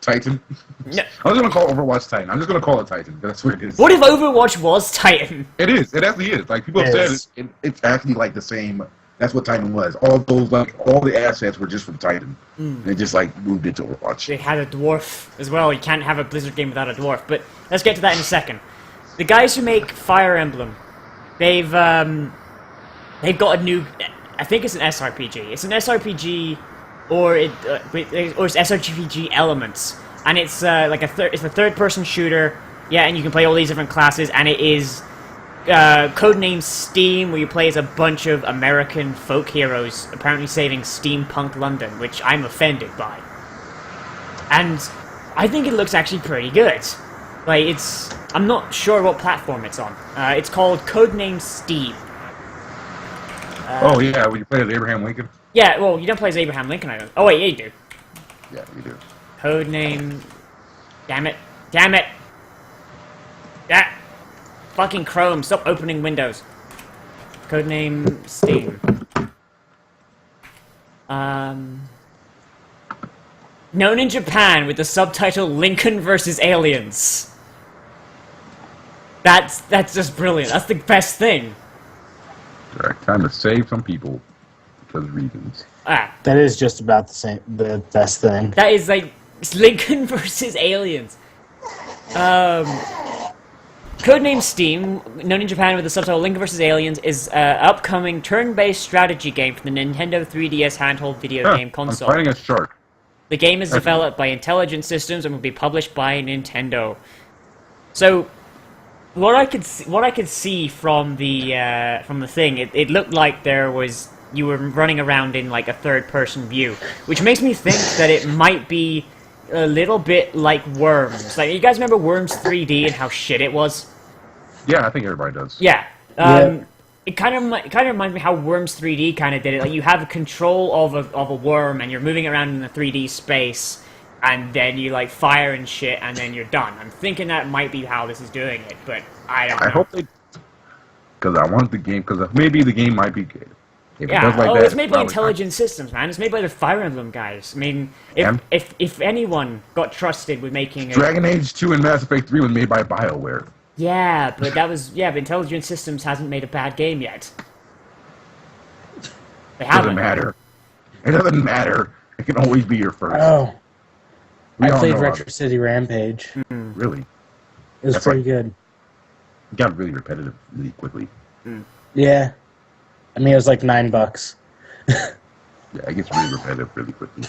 Titan? No. I was going to call Overwatch Titan. I'm just going to call it Titan. That's what it is. What if Overwatch was Titan? It is. It actually is. Like, people have It said is. it's actually like the same. That's what Titan was. All those, like, all the assets were just from Titan. And they just, like, moved it to Overwatch. They had a dwarf as well. You can't have a Blizzard game without a dwarf. But let's get to that in a second. The guys who make Fire Emblem, they've got a new. I think it's an SRPG. It's an SRPG, or it's SRPG elements, and it's like it's a third-person shooter. Yeah, and you can play all these different classes, and it is codenamed Steam, where you play as a bunch of American folk heroes, apparently saving steampunk London, which I'm offended by. And I think it looks actually pretty good. Like, I'm not sure what platform it's on. It's called Codename Steam. Oh, yeah, when you play as Abraham Lincoln? Yeah, well, you don't play as Abraham Lincoln, I don't. Oh, wait, yeah, you do. Yeah, you do. Codename... Damn it. Damn it! Yeah! Fucking Chrome, stop opening windows. Codename Steam. Known in Japan with the subtitle Lincoln vs. Aliens. That's just brilliant. That's the best thing. Correct. Time to save some people because of reasons. That is just about the best thing. That is like it's Lincoln versus Aliens. Codename Steam, known in Japan with the subtitle Lincoln vs. Aliens, is an upcoming turn-based strategy game for the Nintendo 3DS handheld video game console. I'm fighting a shark. The game is developed by Intelligent Systems and will be published by Nintendo. So, what I could see from the thing, it looked like you were running around in like a third-person view, which makes me think that it might be a little bit like Worms. Like, you guys remember Worms 3D and how shit it was? Yeah, I think everybody does. Yeah. Yeah. It kind of reminds me how Worms 3D kind of did it. Like, you have control of a worm, and you're moving around in the 3D space, and then you like fire and shit, and then you're done. I'm thinking that might be how this is doing it, but I don't know. I hope they... Because I want the game, because maybe the game might be good. If Yeah, it does like that, it's made by probably Intelligent Systems, man. It's made by the Fire Emblem guys. I mean, And? if anyone got trusted with making Dragon Age 2 and Mass Effect 3 was made by BioWare. Yeah, but but Intelligent Systems hasn't made a bad game yet. They It haven't. doesn't matter. It doesn't matter. It can always be your first. Oh, We I all played know Retro City Rampage. Really? It was That's pretty like- good. It got really repetitive really quickly. Yeah. I mean, it was like $9. Yeah, it gets really repetitive really quickly.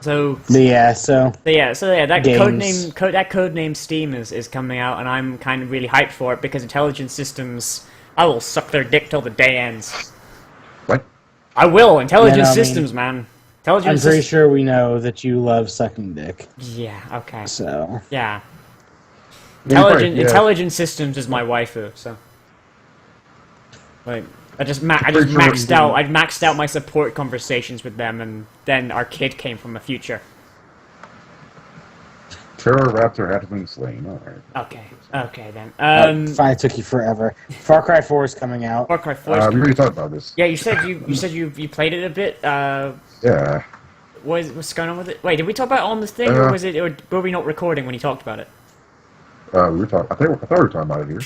So But yeah, so that Games. codename Steam is coming out, and I'm kind of really hyped for it because Intelligent Systems, I will suck their dick till the day ends. What? I will. Intelligent Yeah, no, I mean, Systems, man. Intelligent I'm pretty Systems. sure we know that you love sucking dick. Yeah. Okay. So Yeah. Yeah, you're right, yeah. Intelligent Systems is my waifu. So, like, I just Pretty sure maxed you out. do. I maxed out my support conversations with them, and then our kid came from the future. Terror Raptor had been slain. Alright. Okay then. finally took you forever. Far Cry 4 is coming out. Far Cry 4. We already talked about this. Yeah, you said you played it a bit. Yeah. What's going on with it? Wait, did we talk about it on the thing, or was it? Or were we not recording when you talked about it? We were talking. I thought we were talking about it here.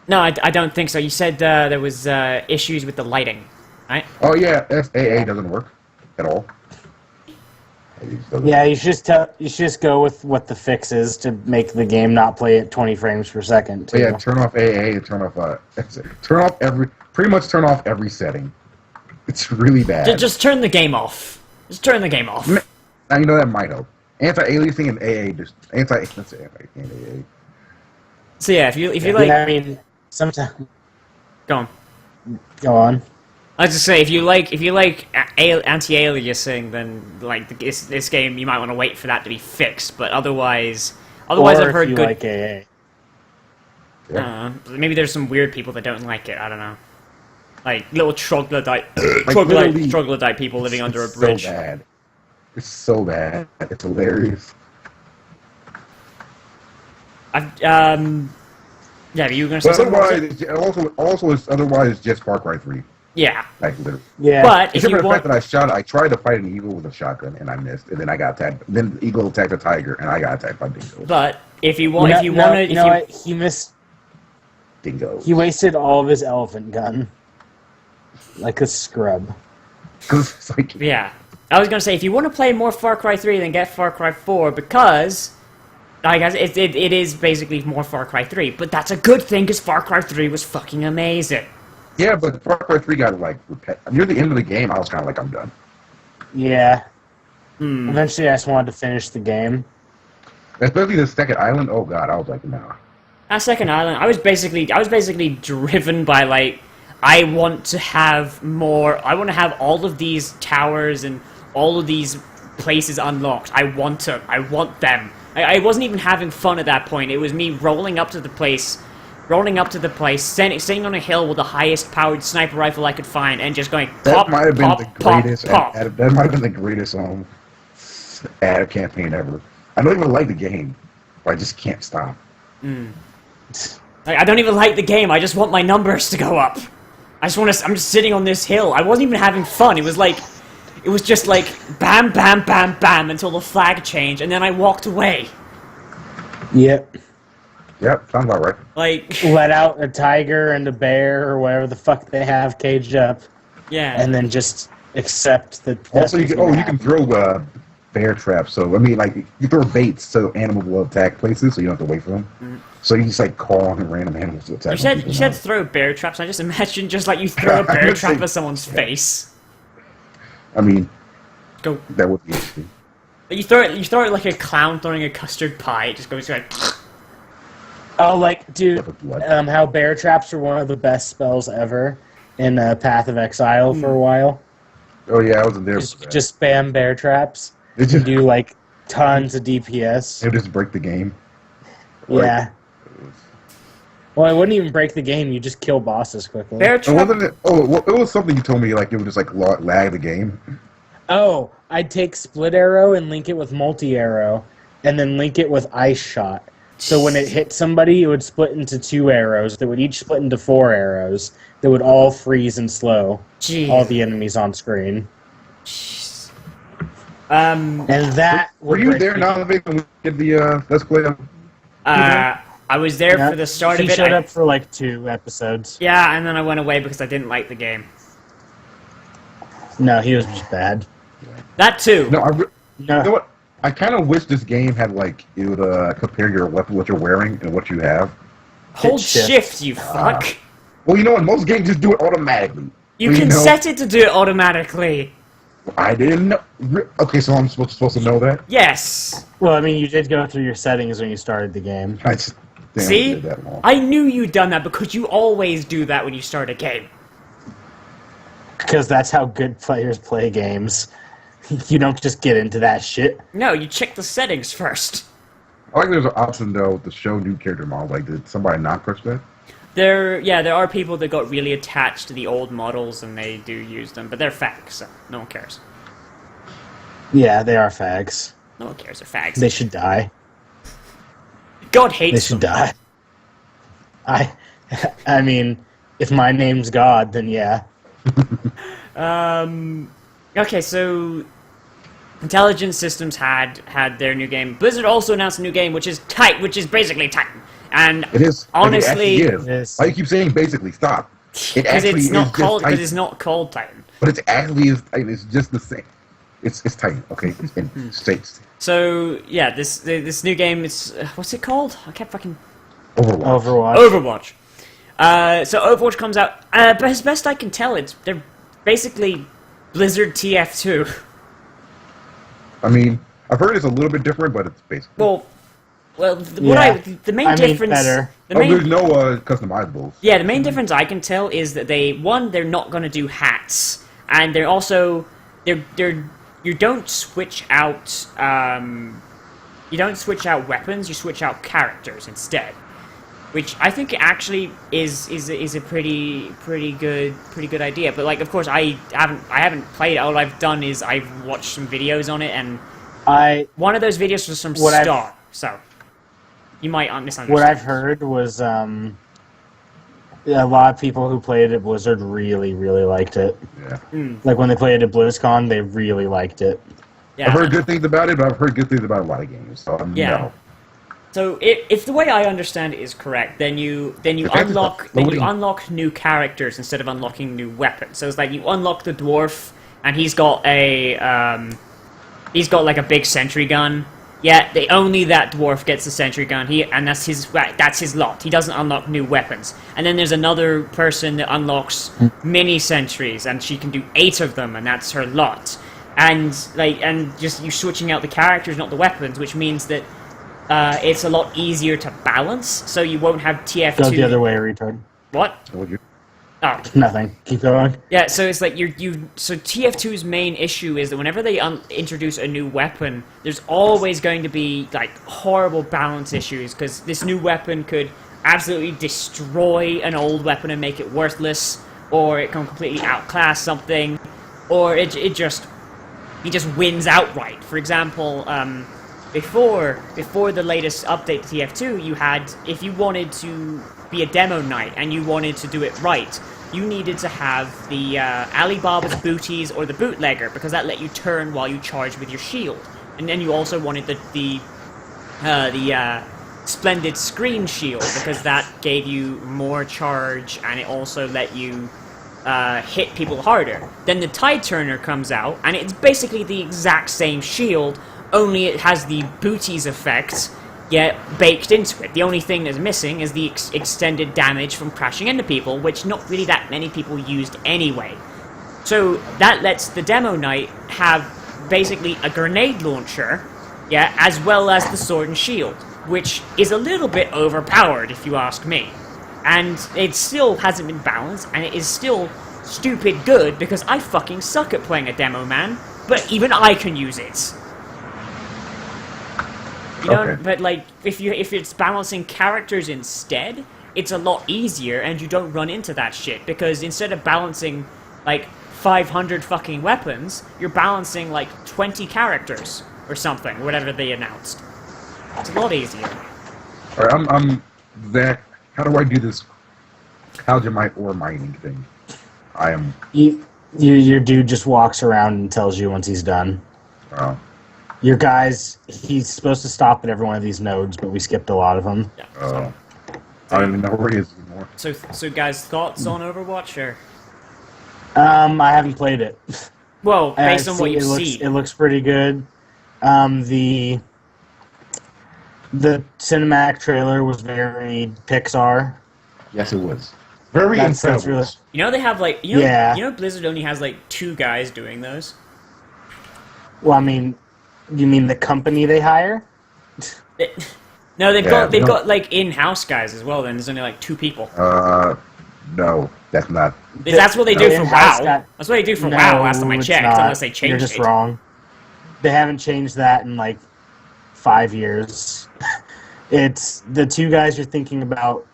No, I don't think so. You said there was issues with the lighting, right? Oh yeah, SAA doesn't work at all. It just doesn't. Yeah, you should just go with what the fix is to make the game not play at 20 frames per second. But Too. yeah, turn off AA. Turn off pretty much turn off every setting. It's really bad. Just turn the game off. Just turn the game off. Now you know that might help. Anti-aliasing and AA just anti-AA. So yeah, if you like, Yeah, I mean, sometimes. go on. Go on. I was just say if you like anti-aliasing, then like this game you might want to wait for that to be fixed. But otherwise Or I've if heard you good. like AA. Maybe there's some weird people that don't like it. I don't know. Like little troglodyte literally, people living under a It's bridge. So bad. It's so bad. It's hilarious. Yeah, you were gonna say But something? otherwise, it's otherwise just Far Cry 3. Yeah, Like literally. Yeah. but if Except you for the want, fact that I tried to fight an eagle with a shotgun and I missed, and then I got attacked. Then the eagle attacked a tiger and I got attacked by dingoes. but if you want, if you want to, you know what? Dingoes. He wasted all of his elephant gun. Like a scrub. Because it's like, yeah, I was gonna say if you want to play more Far Cry 3, then get Far Cry 4 because. I guess it is basically more Far Cry 3, but that's a good thing because Far Cry 3 was fucking amazing. yeah, but Far Cry 3 got like near the end of the game. I was kind of like, I'm done. Yeah. Eventually, I just wanted to finish the game. Especially the second island. Oh god, I was like, nah. That second island, I was basically driven by like, I want to have more. I want to have all of these towers and all of these places unlocked. I want them. I wasn't even having fun at that point. It was me rolling up to the place, sitting on a hill with the highest powered sniper rifle I could find, and just going That pop, might have been pop, the pop, greatest. pop. That might have been the greatest ad campaign ever. I don't even like the game, but I just can't stop. Like, I don't even like the game. I just want my numbers to go up. I'm just sitting on this hill. I wasn't even having fun. It was just like bam, bam, bam, bam until the flag changed, and then I walked away. Yep. Yep, sounds about right. Like, Let out a tiger and a bear or whatever the fuck they have caged up, yeah. and then just accept that. Also, you can throw bear traps. So I mean, like you throw baits so animals will attack places, so you don't have to wait for them. So you just like call on random animals to attack. You said throw bear traps. I just imagine just like you throw a bear trap at someone's face. I mean, Go. that would be interesting. You throw it like a clown throwing a custard pie. It just goes like. Oh, like, dude, Blood. how bear traps are one of the best spells ever in Path of Exile for a while. Oh yeah, I wasn't there. Just spam bear traps. Did You you? do like tons of DPS. It would just break the game. Yeah. Well, it wouldn't even break the game. You just kill bosses quickly. Bear It trap. wasn't it? Oh, well, it was something you told me like it would just like lag the game. Oh, I'd take split arrow and link it with multi arrow, and then link it with ice shot. So when it hit somebody, it would split into 2 arrows that would each split into 4 arrows that would all freeze and slow Jeez. all the enemies on screen. And that Were would you break there the- now, Vic, when we did the Let's Play? I was there Yeah, for the start he of it. showed up for like 2 episodes. Yeah, and then I went away because I didn't like the game. No, he was just bad. That too. No, you know No, what? I kind of wish this game had like it would compare your weapon, what you're wearing, and what you have. Hold shift, you fuck. Well, you know what? Most games just do it automatically. You can set it to do it automatically. I didn't know. Okay, so I'm supposed to know that? Yes. Well, I mean, you did go through your settings when you started the game. I just See? did that long. I knew you'd done that because you always do that when you start a game. Because that's how good players play games. You don't just get into that shit. No, you check the settings first. I like there's an option though to show new character models. Like, did somebody not push that? There are people that got really attached to the old models and they do use them, but they're fags, so no one cares. Yeah, they are fags. No one cares, they're fags. They should die. God hates They should them. die. I mean, if my name's God, then yeah. Okay, so Intelligent Systems had their new game. Blizzard also announced a new game, which is basically Titan. And It is. honestly, It actually is. Why you keep saying basically? Stop. It because actually it's not is called just Titan. it's not called Titan. But it's actually is Titan. It's just the same. It's Titan. Okay. It's in states. So yeah, this new game is what's it called? I can't fucking Overwatch. Overwatch. So Overwatch comes out. But as best I can tell, they're basically Blizzard TF2. I mean, I've heard it's a little bit different, but it's basically. Well, the main I mean, difference. better. There's no customizables. Yeah, the main difference I can tell is that they're not going to do hats, and they're also you don't switch out weapons, you switch out characters instead, which I think actually is a pretty good idea. But like, of course, I haven't played it. All I've done is I've watched some videos on it, and one of those videos was from Star, so you might misunderstand. What I've heard was a lot of people who played at Blizzard really, really liked it. Yeah. Like when they played it at BlizzCon, they really liked it. Yeah. I've heard good things about it, but I've heard good things about a lot of games. So no. So if the way I understand it is correct, then you unlock new characters instead of unlocking new weapons. So it's like you unlock the dwarf, and he's got like a big sentry gun. Yeah, only that dwarf gets the sentry gun. And that's his lot. He doesn't unlock new weapons. And then there's another person that unlocks mini sentries, and she can do 8 of them, and that's her lot. And just you switching out the characters, not the weapons, which means that it's a lot easier to balance. So you won't have TF2. Go the other way, retard. What? Would you? Oh. Nothing. Keep going. Yeah, so it's like so TF2's main issue is that whenever they introduce a new weapon, there's always going to be like horrible balance issues, because this new weapon could absolutely destroy an old weapon and make it worthless, or it can completely outclass something, or it just wins outright. For example, before the latest update to TF2, you had, if you wanted to be a demo knight and you wanted to do it right, you needed to have the Alibaba's booties or the bootlegger, because that let you turn while you charge with your shield. And then you also wanted the splendid screen shield, because that gave you more charge and it also let you hit people harder. Then the Tide Turner comes out, and it's basically the exact same shield, only it has the booties effect baked into it. The only thing that's missing is the extended damage from crashing into people, which not really that many people used anyway. So that lets the demo knight have basically a grenade launcher, as well as the sword and shield, which is a little bit overpowered if you ask me. And it still hasn't been balanced, and it is still stupid good, because I fucking suck at playing a demo man, but even I can use it. You know, but like if it's balancing characters instead, it's a lot easier, and you don't run into that shit, because instead of balancing like 500 fucking weapons, you're balancing like 20 characters or something, whatever they announced. It's a lot easier. All right, I'm Zach. How do I do this Algemite or mining thing? I am. Your dude just walks around and tells you once he's done. Oh. Your guy's, he's supposed to stop at every one of these nodes, but we skipped a lot of them. Yeah, Oh. I don't even know where he is anymore. So guys, thoughts on Overwatch, or? I haven't played it. Well, based on what you've seen. It looks pretty good. The cinematic trailer was very Pixar. Yes, it was. Very That's Incredibles. really. You know they have like Yeah. you know Blizzard only has like 2 guys doing those. Well, I mean, you mean the company they hire? No, they've Yeah, got like in-house guys as well. Then there's only like 2 people. No, that's not. That's what they do the for in-house WoW. guy- That's what they do for No, WoW. Last time I it's checked, not. unless they changed You're just it. wrong. They haven't changed that in like 5 years. It's the 2 guys you're thinking about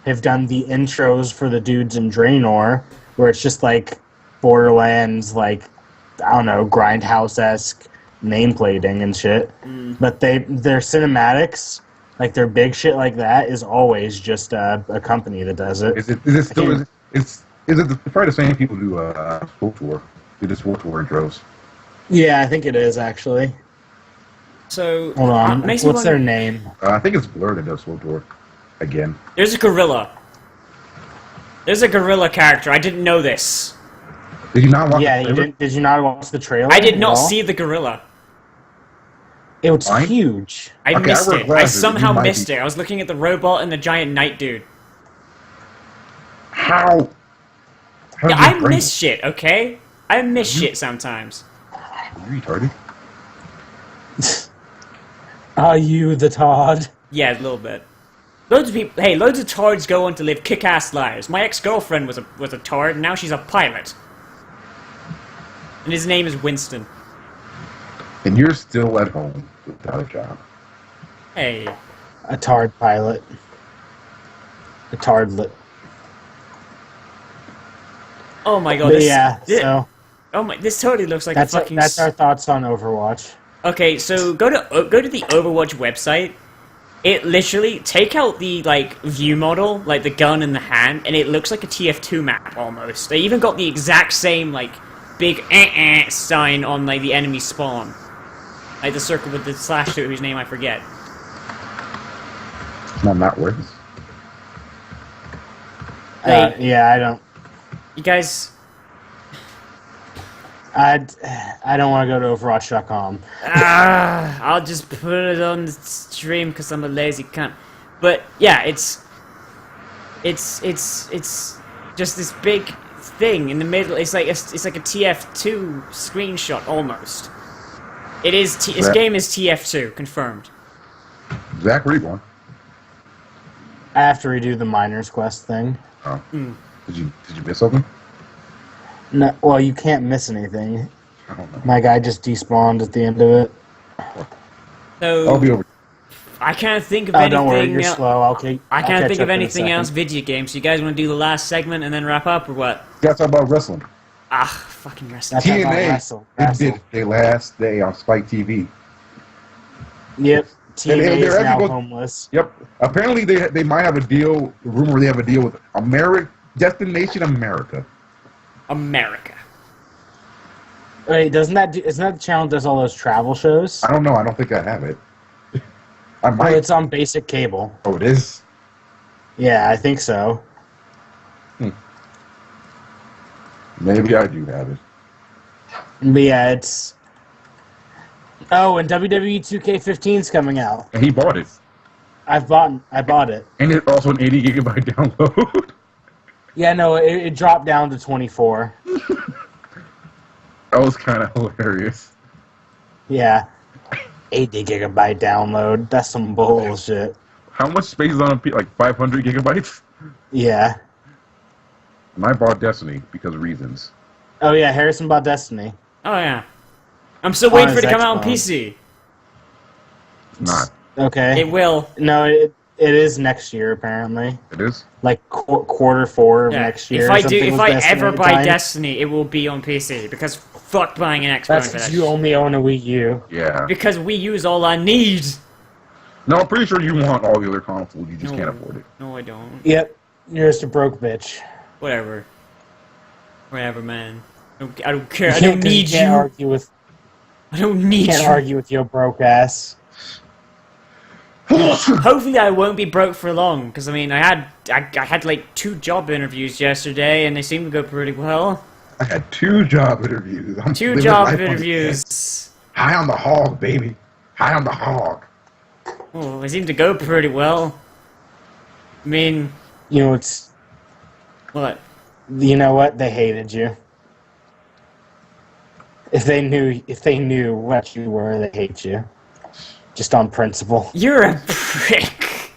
have done the intros for the dudes in Draenor, where it's just like Borderlands, like I don't know, Grindhouse-esque nameplating and shit. But their cinematics, like their big shit like that, is always just a company that does it. Is it still? Is it probably the same people who World Tour? Do this World Tour intros? Yeah, I think it is actually. So Hold on, makes me what's their wonder- name? I think it's Blur that does World Tour again. There's a gorilla. There's a gorilla character. I didn't know this. Did you not watch? Yeah, the you trailer? didn't. Did you not watch the trailer? I did at not all? see the gorilla. It was Fine. huge. I Okay, missed I wear it. I glasses. somehow You might missed be- it. I was looking at the robot and the giant knight dude. How? Yeah, did I you bring miss shit. Okay, I miss shit sometimes. You retarded. Are you the Todd? Yeah, a little bit. Loads of people. Hey, loads of tards go on to live kick-ass lives. My ex-girlfriend was a tard, and now she's a pilot. And his name is Winston. And you're still at home without a job. Hey, A Tard pilot. A Tardlet. oh my god. But This, yeah, thi- so oh my, this totally looks like that's a fucking. that's our thoughts on Overwatch. Okay, so go to the Overwatch website. It literally take out the like view model, like the gun in the hand, and it looks like a TF2 map almost. They even got the exact same like big sign on like the enemy spawn, like the circle with the slash to it, whose name I forget. No, not worth. Yeah, I don't. You guys, I don't want to go to Overwatch.com. I'll just put it on the stream because I'm a lazy cunt. But yeah, it's just this big thing in the middle. It's like a TF2 screenshot almost. It is. This game is TF2 confirmed. Zach, where are you going? I have to redo the Miners Quest thing. Oh. Did you miss something? No, well, you can't miss anything. I don't know. My guy just despawned at the end of it. So I'll be over. I can't think of Oh, anything. don't worry, you're el- slow. I I'll can't catch think up of in a anything else second. video games. So you guys want to do the last segment and then wrap up, or what? That's about wrestling. Ah, fucking wrestling. That's about TNA wrestle. did their last day on Spike TV. Yep. TNA they're is now actually homeless. Yep. Apparently they might have a deal. Rumor they have a deal with Destination America. America. Wait, isn't that the channel that does all those travel shows? I don't know. I don't think I have it. I Oh, might. it's on basic cable. Oh, it is. Yeah, I think so. Maybe I do have it. But yeah, it's. Oh, and WWE 2K15 is coming out. And he bought it. I bought it. And it's also an 80 gigabyte download. Yeah, no, it dropped down to 24. That was kind of hilarious. Yeah. 80 gigabyte download. That's some bullshit. How much space is on a like 500 gigabytes? Yeah. And I bought Destiny because of reasons. Oh yeah, Harrison bought Destiny. Oh yeah. I'm still waiting for it to his come out on Xbox. PC. It's not. Okay. It will. No, it is next year apparently. It is? Like quarter 4 of Yeah. next year. If or I something if with I Destiny ever at the buy time. Destiny, it will be on PC because fuck buying an Xbox That's for because that you shit. only own a Wii U. Yeah. Because we use all I need. No, I'm pretty sure you want all the other consoles. You just can't afford it. No, I don't. Yep. You're just a broke bitch. Whatever. Whatever, man. I don't care. I You don't can't- need can't you. Argue with, I don't need can't you. argue with your broke ass. Hopefully, I won't be broke for long. Because I mean, I had like 2 job interviews yesterday, and they seemed to go pretty well. I had 2 job interviews. I'm 2 living job life on the interviews. edge. High on the hog, baby. high on the hog. Oh, it seemed to go pretty well. I mean, You know, it's what? you know what? They hated you. If they knew what you were, they hate you. Just on principle. You're a prick.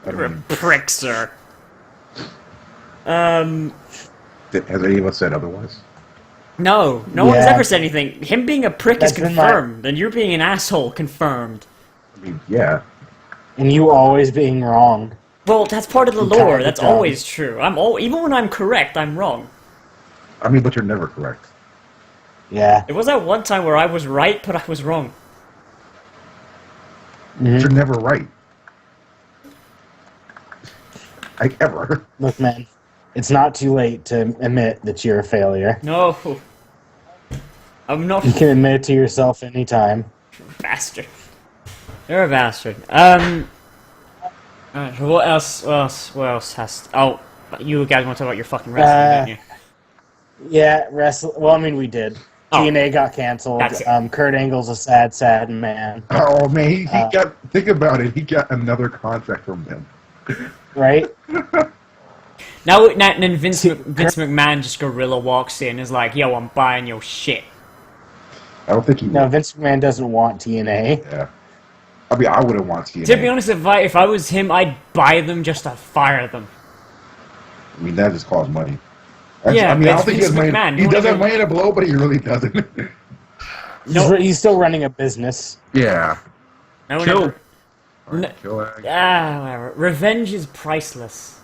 You're a prick, sir. Has any of us said otherwise? No one has Yeah. ever said anything. Him being a prick That's is been confirmed, and you're being an asshole confirmed. I mean, yeah. And you always being wrong. Well, that's part of the You lore. kinda That's don't. always true. Even when I'm correct, I'm wrong. I mean, but you're never correct. Yeah. It was that one time where I was right, but I was wrong. Mhm. You're never right. Like, ever. Look, man, it's not too late to admit that you're a failure. No. I'm not You can admit it to yourself anytime. a bastard. You're a bastard. Alright, so what else has... Oh, you guys want to talk about your fucking wrestling, don't you? Yeah, well, I mean, we did. Oh. TNA got canceled. That's it. Kurt Angle's a sad man. Oh, man, he got... Think about it. He got another contract from them. Right? Now and Vince McMahon just gorilla walks in and is like, yo, I'm buying your shit. I don't think he No, would. Vince McMahon doesn't want TNA. Yeah. I mean, I wouldn't want TNA. To be honest, if I was him, I'd buy them just to fire them. I mean, that just costs money. Yeah, I mean, but I don't it's think he has Vince money. McMahon. He You doesn't have wanna money to blow, but he really doesn't. No. He's still running a business. Yeah. No one Kill. ever... No. Whatever. Whatever. Revenge is priceless.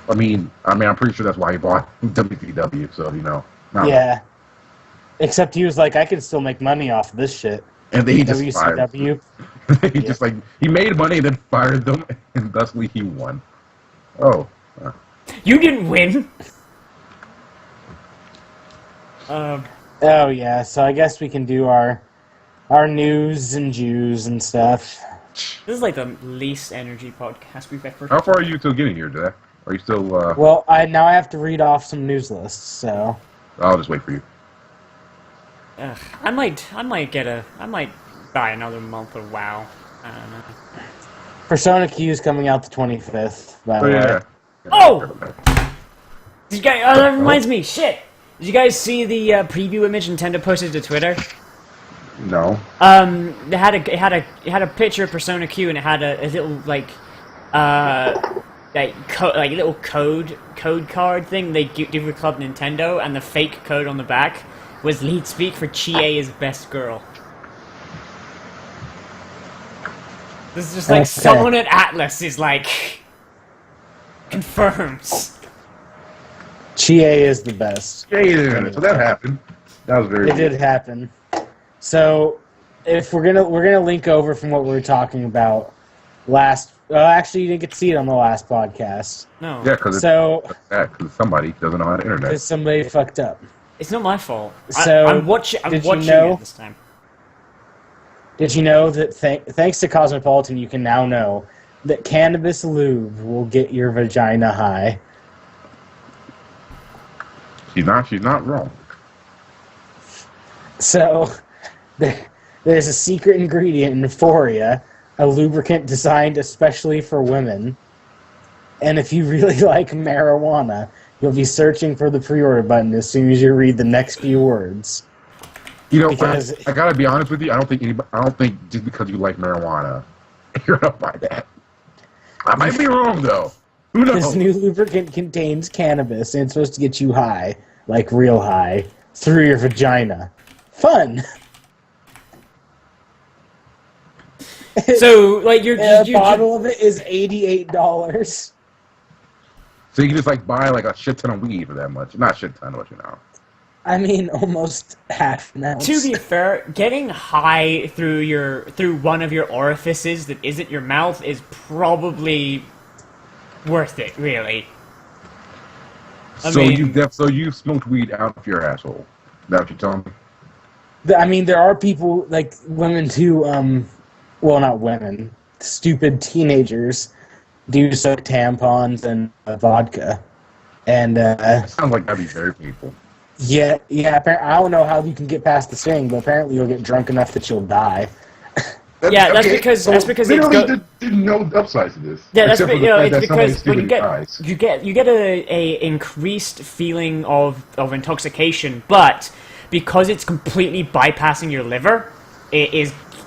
I mean, I'm pretty sure that's why he bought WCW. So not- Yeah. Except he was like, I can still make money off of this shit. And then he just fired. WCW. He just he made money and then fired them, and thusly he won. Oh. You didn't win. Oh yeah, so I guess we can do our news and Jews and stuff. This is like the least energy podcast we've ever. How far are you till getting here, Jack? Are you still? Well, I have to read off some news lists, so I'll just wait for you. I might buy another month of WoW. I don't know. Persona Q is coming out the 25th. By the Oh way. yeah. Oh! Did you guys? Oh, that reminds me. Shit! Did you guys see the preview image Nintendo posted to Twitter? No. It had a picture of Persona Q and it had a little little code card thing they do for Club Nintendo, and the fake code on the back was lead speak for Chie is best girl. This is just like Okay. someone at Atlas is like confirms. Chie is the best. Yeah. So that happened. That was very. It did happen. So, if we're gonna link over from what we were talking about last. Actually, you didn't get to see it on the last podcast. No, Yeah, because somebody doesn't know how to internet. Because somebody fucked up. it's not my fault. So, I'm watching did you it know- this time. Did you know that thanks to Cosmopolitan, you can now know that cannabis lube will get your vagina high? She's not wrong. So, there's a secret ingredient in Euphoria, a lubricant designed especially for women. And if you really like marijuana, you'll be searching for the pre-order button as soon as you read the next few words. Because- I gotta be honest with you. I don't think just because you like marijuana, you're gonna buy that. I might be wrong though. Who knows? This new lubricant contains cannabis and it's supposed to get you high, like real high, through your vagina. Fun! So, like, A bottle of it is $88. So you can just buy a shit ton of weed for that much. Not shit ton, but I mean, almost half an ounce. to be fair, getting high through one of your orifices that isn't your mouth is probably worth it, really. So you smoked weed out of your asshole. That what you're telling me? I mean, there are people, like women too, well, not women, stupid teenagers do suck tampons and vodka. And, Sounds like that'd be very painful. yeah, I don't know how you can get past the sting, but apparently you'll get drunk enough that you'll die. Yeah, that's because literally it's there's no upsides to this. yeah, that's except for the it's fact that somebody because when stupid you dies. get a increased feeling of intoxication, but because it's completely bypassing your liver,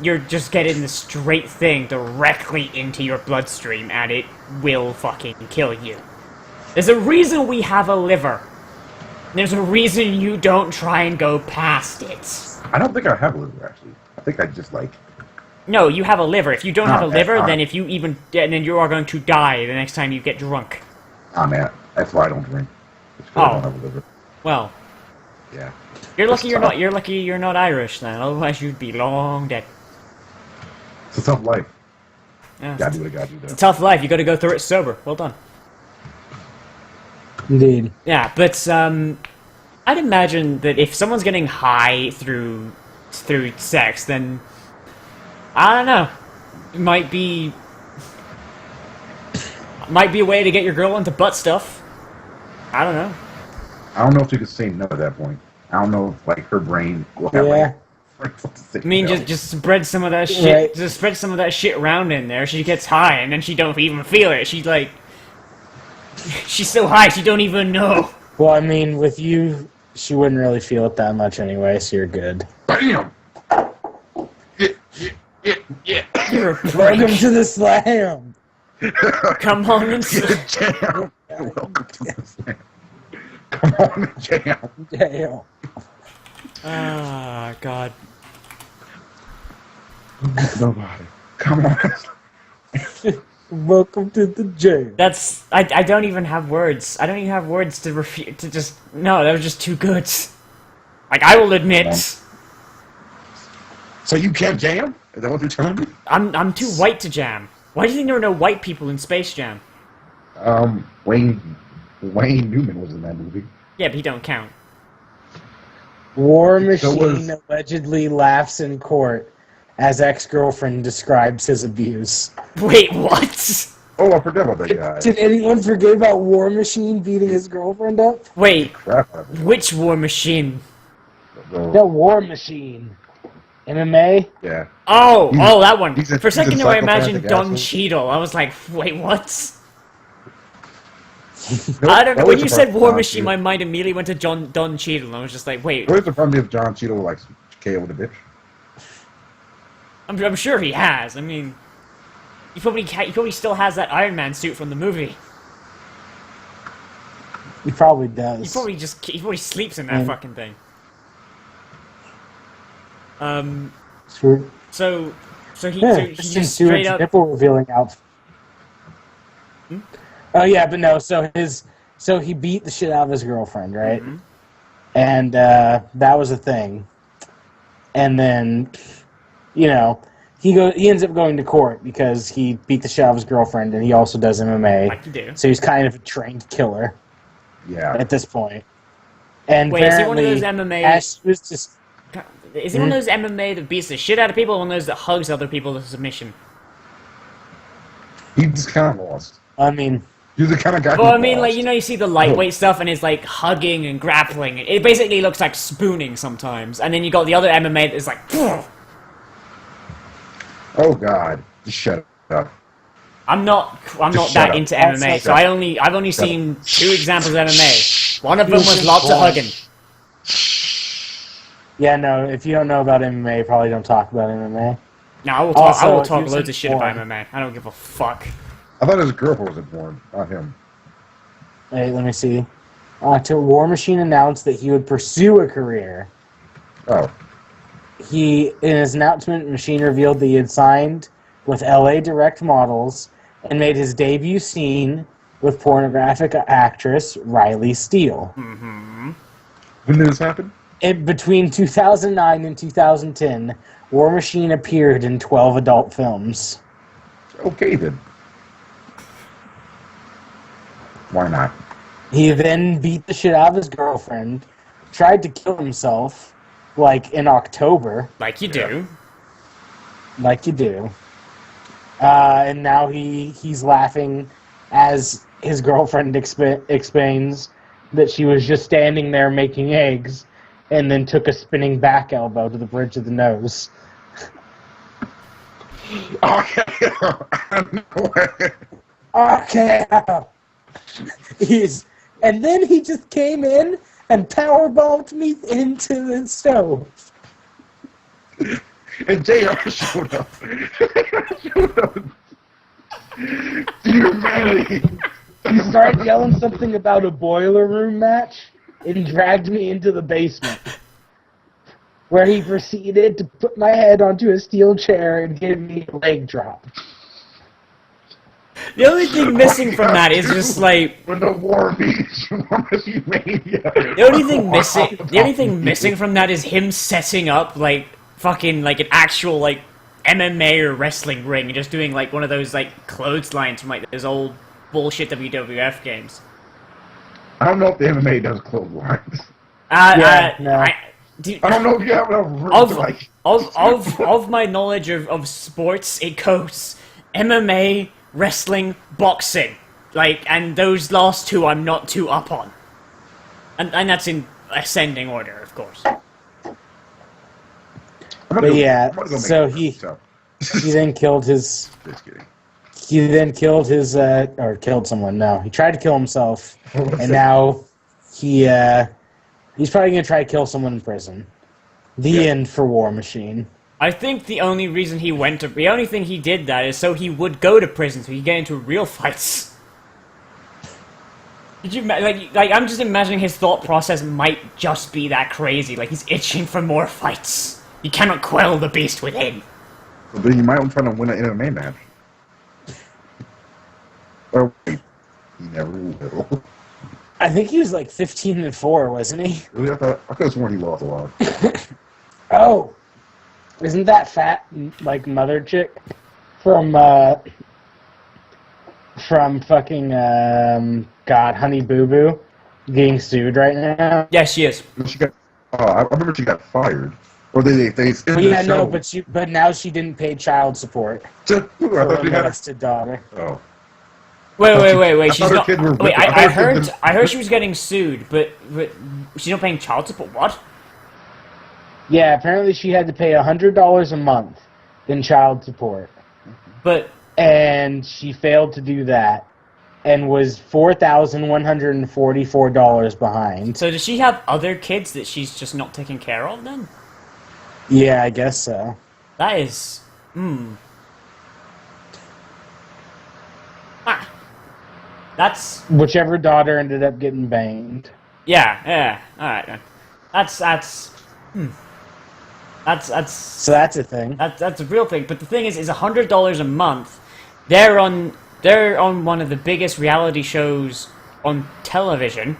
you're just getting the straight thing directly into your bloodstream, and it will fucking kill you. There's a reason we have a liver. There's a reason you don't try and go past it. I don't think I have a liver actually. I think I just like. No, you have a liver. If you don't have a liver, man, then if you even then you are going to die the next time you get drunk. Ah man, that's why I don't drink. It's 'cause I Oh. don't have a liver. Well, Yeah. you're lucky It's you're tough. not. You're lucky you're not Irish then. Otherwise, you'd be long dead. It's a tough life. Yeah, Gotta do what I gotta do. it's Though. a tough life. You got to go through it sober. Well done. Indeed. Yeah, but I'd imagine that if someone's getting high through sex, then I don't know. It might be a way to get your girl into butt stuff. I don't know. I don't know if you could say no at that point. I don't know if like her brain will have Yeah. like. I mean, just spread some of that shit. Right. Just spread some of that shit around in there. She gets high, and then she don't even feel it. She's like, she's so high she don't even know. Well, I mean, with you, she wouldn't really feel it that much anyway, so you're good. Bam. Yeah. You're a Welcome prick. to the slam. Come on and Jam. Welcome to the slam. Come on, and jam. Damn. Ah, God. Nobody. Come on. Welcome to the jail. That's I don't even have words. I don't even have words to refute to just no. That was just too good. Like I will admit, So you can't jam? Is that what you're telling me? I'm too white to jam. Why do you think there were no white people in Space Jam? Wayne Newman was in that movie. Yeah, but he don't count. War So Machine was- allegedly laughs in court as ex-girlfriend describes his abuse. Wait, what? Oh, I forgot about that guy. Did anyone forget about War Machine beating his girlfriend up? Wait, Crap. which War Machine? The War Machine. MMA? Yeah. Oh, He's- that one. he's a- For a he's a second there, I imagined psychopathic Don asshole. Cheadle. I was like, wait, what? Nope, I don't know. that When was you the said problem War with Machine, Don my mind immediately went to Don Cheadle. And I was just like, wait. Cheadle. What is the problem if John Cheadle like KO the bitch? I'm sure he has. I mean, he probably still has that Iron Man suit from the movie. He probably does. He probably sleeps in that Mm. fucking thing. True. So he Kristen just Stewart's straight up. nipple revealing outfit. Oh yeah, but no. So he beat the shit out of his girlfriend, right? Mhm. And that was a thing. And then, he ends up going to court because he beat the shit out of his girlfriend, and he also does MMA. Like you do. So he's kind of a trained killer Yeah. at this point. And Wait, is he one of apparently, those MMA? as she was just Is he one of those MMA that beats the shit out of people, or one of those that hugs other people to submission? He just kind of lost. I mean, He's the kind of guy. Well, who I mean, lost. you see the lightweight stuff, and it's like hugging and grappling. It basically looks like spooning sometimes, and then you got the other MMA that is like. Oh God! Just shut up. I'm not Just that shut up. into That's MMA, not so I've only Shut seen 2 examples of MMA. One of them was lots of hugging. yeah, no. If you don't know about MMA, probably don't talk about MMA. No, I will talk. I will Also, talk you loads said of shit about porn. MMA. I don't give a fuck. I thought his girlfriend was born, not him. Wait, let me see. War Machine announced that he would pursue a career. Oh, In his announcement, Machine revealed that he had signed with LA Direct Models and made his debut scene with pornographic actress Riley Steele. when did this happen? Between 2009 and 2010, War Machine appeared in 12 adult films. Okay then. Why not? He then beat the shit out of his girlfriend, tried to kill himself, like in October, Like you do. like you do. And now he's laughing as his girlfriend explains that she was just standing there making eggs and then took a spinning back elbow to the bridge of the nose. Okay. And then he just came in and powerbombed me into the stove. And JR showed up. Humanity. He started yelling something about a boiler room match and dragged me into the basement, where he proceeded to put my head onto a steel chair and give me a leg drop. The only thing missing from that is just like when the war meets mania. the only thing missing from that is him setting up like fucking like an actual like MMA or wrestling ring and just doing like one of those like clotheslines from like those old bullshit WWF games. I don't know if the MMA does clotheslines. No. I don't know if you have enough of my knowledge of sports, it goes MMA, wrestling, boxing, like, and those last two I'm not too up on, and that's in ascending order, of course. But yeah, so he then killed his. Just kidding. He then killed his or killed someone. No, he tried to kill himself, and now he's probably gonna try to kill someone in prison. The end for War Machine. I think the only reason the only thing he did that is so he would go to prison, so he could get into real fights. Did you like I'm just imagining his thought process might just be that crazy, like he's itching for more fights. He cannot quell the beast within. Well, then you might want to try to win an MMA match. Or wait, he never will. I think he was like 15-4, wasn't he? Really, I could have sworn he lost a lot. Oh, isn't that fat like mother chick from fucking God, Honey Boo Boo getting sued right now? Yeah, she is. She got. I remember she got fired. Or they yeah, no, but now she didn't pay child support for her molested daughter. Oh. Wait. She's not. Wait, I heard she was getting sued, but she's not paying child support. What? Yeah, apparently she had to pay $100 a month in child support. And she failed to do that, and was $4,144 behind. So does she have other kids that she's just not taking care of then? Yeah, I guess so. That is... That's... Whichever daughter ended up getting banged. Yeah, alright. That's... So that's a thing. That's a real thing. But the thing is $100 a month. They're on one of the biggest reality shows on television.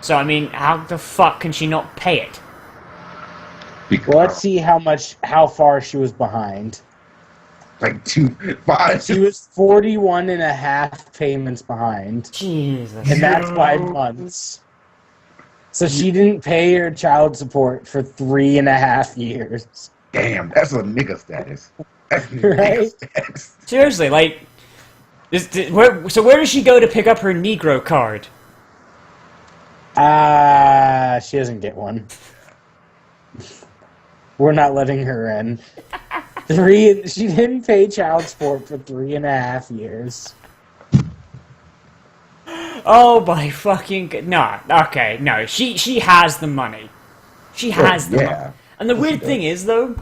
So, I mean, how the fuck can she not pay it? Well, let's see how far she was behind. Like 5. She was 41.5 payments behind. Jesus. And that's by months. So she didn't pay her child support for 3.5 years. Damn, that's a nigga status. That's right? Nigga status. Seriously, like, where does she go to pick up her Negro card? She doesn't get one. We're not letting her in. She didn't pay child support for 3.5 years. Oh my fucking no! Okay, no. She has the money. She has the money. And the weird thing is though,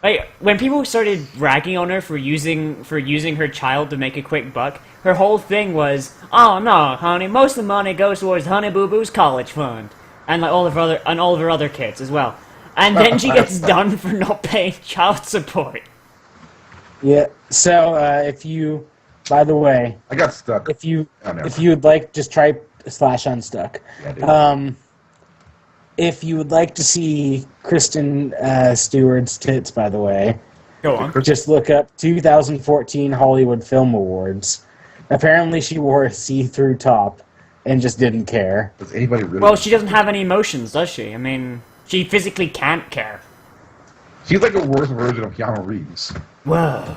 like when people started ragging on her for using her child to make a quick buck, her whole thing was, "Oh no, honey, most of the money goes towards Honey Boo Boo's college fund, and like all of her other kids as well." And then she gets done for not paying child support. Yeah. So by the way, I got stuck. If you would like, just try /unstuck. Yeah, if you would like to see Kristen Stewart's tits, by the way, go on. Just look up 2014 Hollywood Film Awards. Apparently, she wore a see-through top and just didn't care. Does anybody really? Well, she doesn't have any emotions, does she? I mean, she physically can't care. She's like a worse version of Keanu Reeves. Whoa.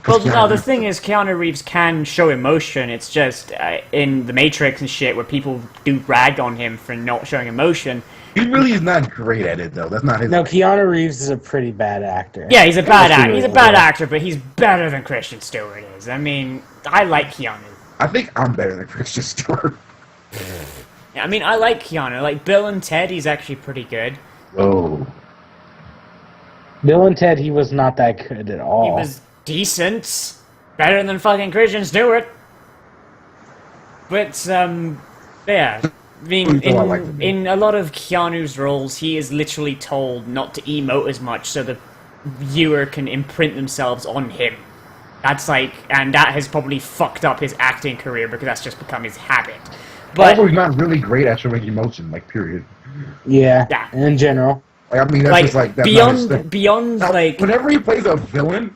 Well, no, the thing is, Keanu Reeves can show emotion. It's just in The Matrix and shit, where people do rag on him for not showing emotion. He really is not great at it though. That's not his. No, Keanu Reeves is a pretty bad actor. Yeah, he's a bad actor. really He's a bad good. actor, but he's better than Christian Stewart is. I mean, I like Keanu. I think I'm better than Christian Stewart. Yeah, I mean, I like Keanu. Like Bill and Ted, he's actually pretty good. Oh, Bill and Ted, he was not that good at all. He was decent, better than fucking Christian Stewart. But yeah. I mean, in a lot of Keanu's roles, he is literally told not to emote as much so the viewer can imprint themselves on him. That's like, and that has probably fucked up his acting career because that's just become his habit. But also, he's not really great at showing emotion, like, period. Yeah, Yeah. in general. Like, I mean, that's like just like, that's not his thing. beyond Now, like, whenever he plays a villain,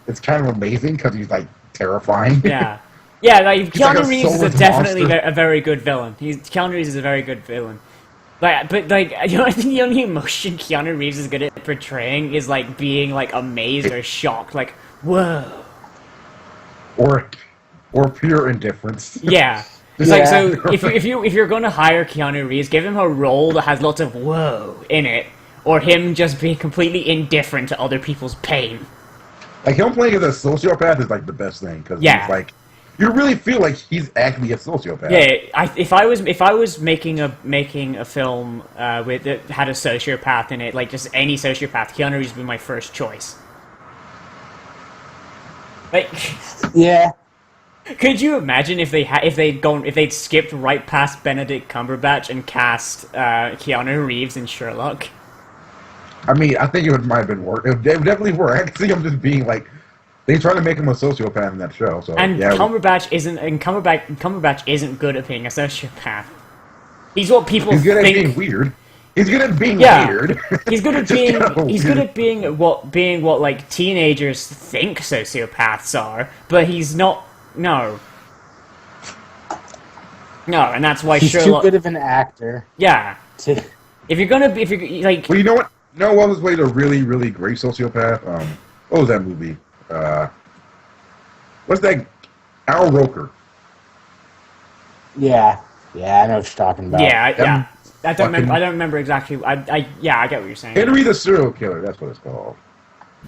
it's kind of amazing because he's, like, terrifying. yeah. Yeah, like like Keanu a Reeves is soulless definitely monster. a very good villain. Keanu Reeves is a very good villain. Like, but like, you know, I think the only emotion Keanu Reeves is good at portraying is like being like amazed or shocked, like whoa. Or pure indifference. Yeah, it's like, Yeah. so if you're going to hire Keanu Reeves, give him a role that has lots of whoa in it, or him just being completely indifferent to other people's pain. Like, him playing as a sociopath is, like, the best thing, because Yeah. he's, like, you really feel like he's actually a sociopath. Yeah, if I was making a film with that had a sociopath in it, like just any sociopath, Keanu Reeves would be my first choice. Like, Yeah. could you imagine if they'd skipped right past Benedict Cumberbatch and cast Keanu Reeves in Sherlock? I mean, I think might have been work. It would definitely work. I can see him just being, like, they try to make him a sociopath in that show, so And yeah. Cumberbatch isn't good at being a sociopath. He's what people He's good think. at being weird. He's good at being Yeah. weird. He's good at Just being kinda he's good weird. at being what like teenagers think sociopaths are, but he's not. No, and that's why He's Sherlock. too good of an actor. Yeah, To, if you're like, Well, you know what? No one was played a really, really great sociopath. What was that movie? What's that? Al Roker. yeah. Yeah, I know what you're talking about. yeah. I don't fucking- remember exactly. I get what you're saying. Henry the Serial Killer. That's what it's called.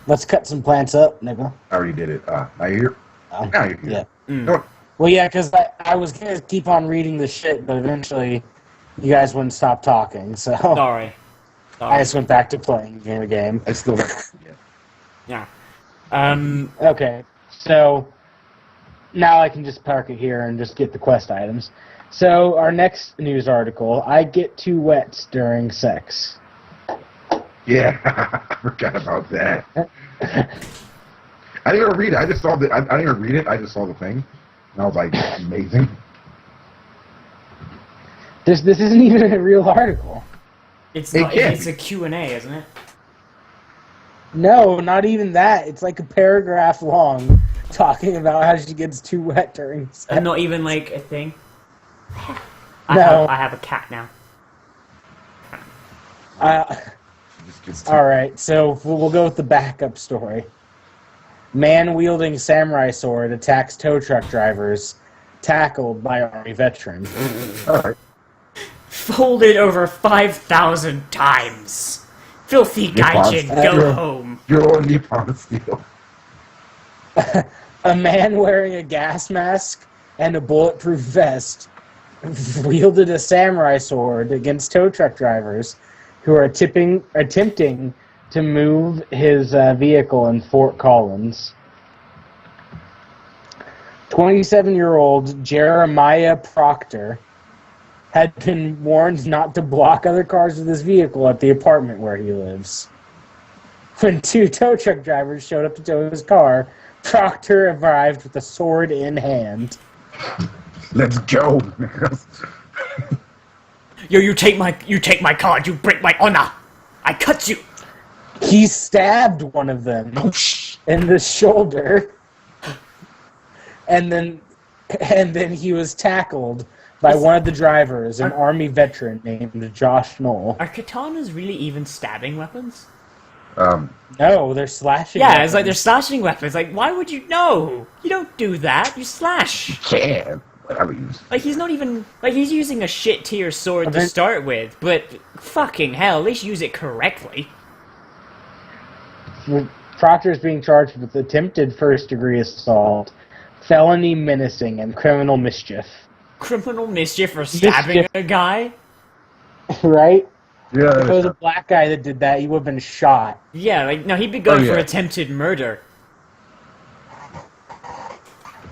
Let's cut some plants up, nigga. I already did it. Now you're here. Oh, Now you're here. yeah. You know what? Well, yeah, because I was going to keep on reading the shit, but eventually you guys wouldn't stop talking, so Sorry. I just went back to playing the game. I still. Yeah. Okay, so now I can just park it here and just get the quest items. So our next news article, I get too wet during sex. Yeah, I forgot about that. I didn't even read it. I just saw the. I didn't even read it. I just saw the thing, and I was like, amazing. This isn't even a real article. It's It not, can't it's be. a Q&A, isn't it? No, not even that. It's like a paragraph long talking about how she gets too wet during sex. And not even like a thing. No. I have a cat now. Just gets to- All right, so we'll go with the backup story. Man wielding samurai sword attacks tow truck drivers, tackled by Army veteran. All right. Folded over 5,000 times. Filthy gaijin, Nippon. go home. You're on Nippon Steel. A man wearing a gas mask and a bulletproof vest wielded a samurai sword against tow truck drivers who are attempting to move his vehicle in Fort Collins. 27-year-old Jeremiah Proctor had been warned not to block other cars with his vehicle at the apartment where he lives. When two tow truck drivers showed up to tow his car, Proctor arrived with a sword in hand. Let's go. Yo, you take my car, you break my honor. I cut you. He stabbed one of them in the shoulder, and then he was tackled by one of the drivers, an Army veteran named Josh Knoll. Are katanas really even stabbing weapons? No, they're slashing. Yeah, weapons. it's like they're slashing weapons. Like, why would you know? You don't do that. You slash. Can. whatever you use. Like, he's not even... Like, he's using a shit-tier sword to start with, but fucking hell, at least use it correctly. Proctor is being charged with attempted first-degree assault, felony menacing, and criminal mischief. Criminal mischief for stabbing a guy? Right? Yeah. If it was a black guy that did that, he would have been shot. Yeah, like, no, he'd be going yeah. for attempted murder.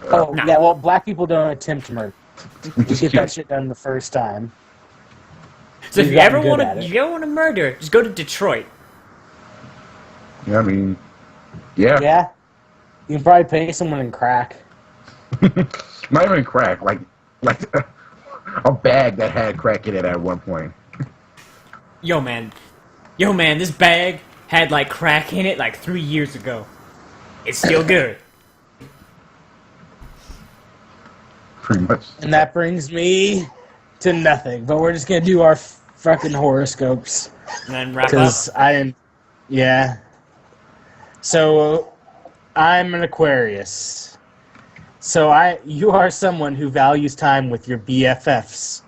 Oh, Nah. yeah, well, black people don't attempt murder. We just Get kill. that shit done the first time. So if He's you ever gotten want good at it. to, murder, just go to Detroit. Yeah, I mean, yeah. Yeah? You can probably pay someone in crack. Not even crack, like a bag that had crack in it at one point. Yo, man, this bag had, like, crack in it, like, 3 years ago. It's still good. Pretty much. And that brings me to nothing. But we're just going to do our fucking horoscopes. And then wrap up. Because I didn't... Yeah. So, I'm an Aquarius. So you are someone who values time with your BFFs.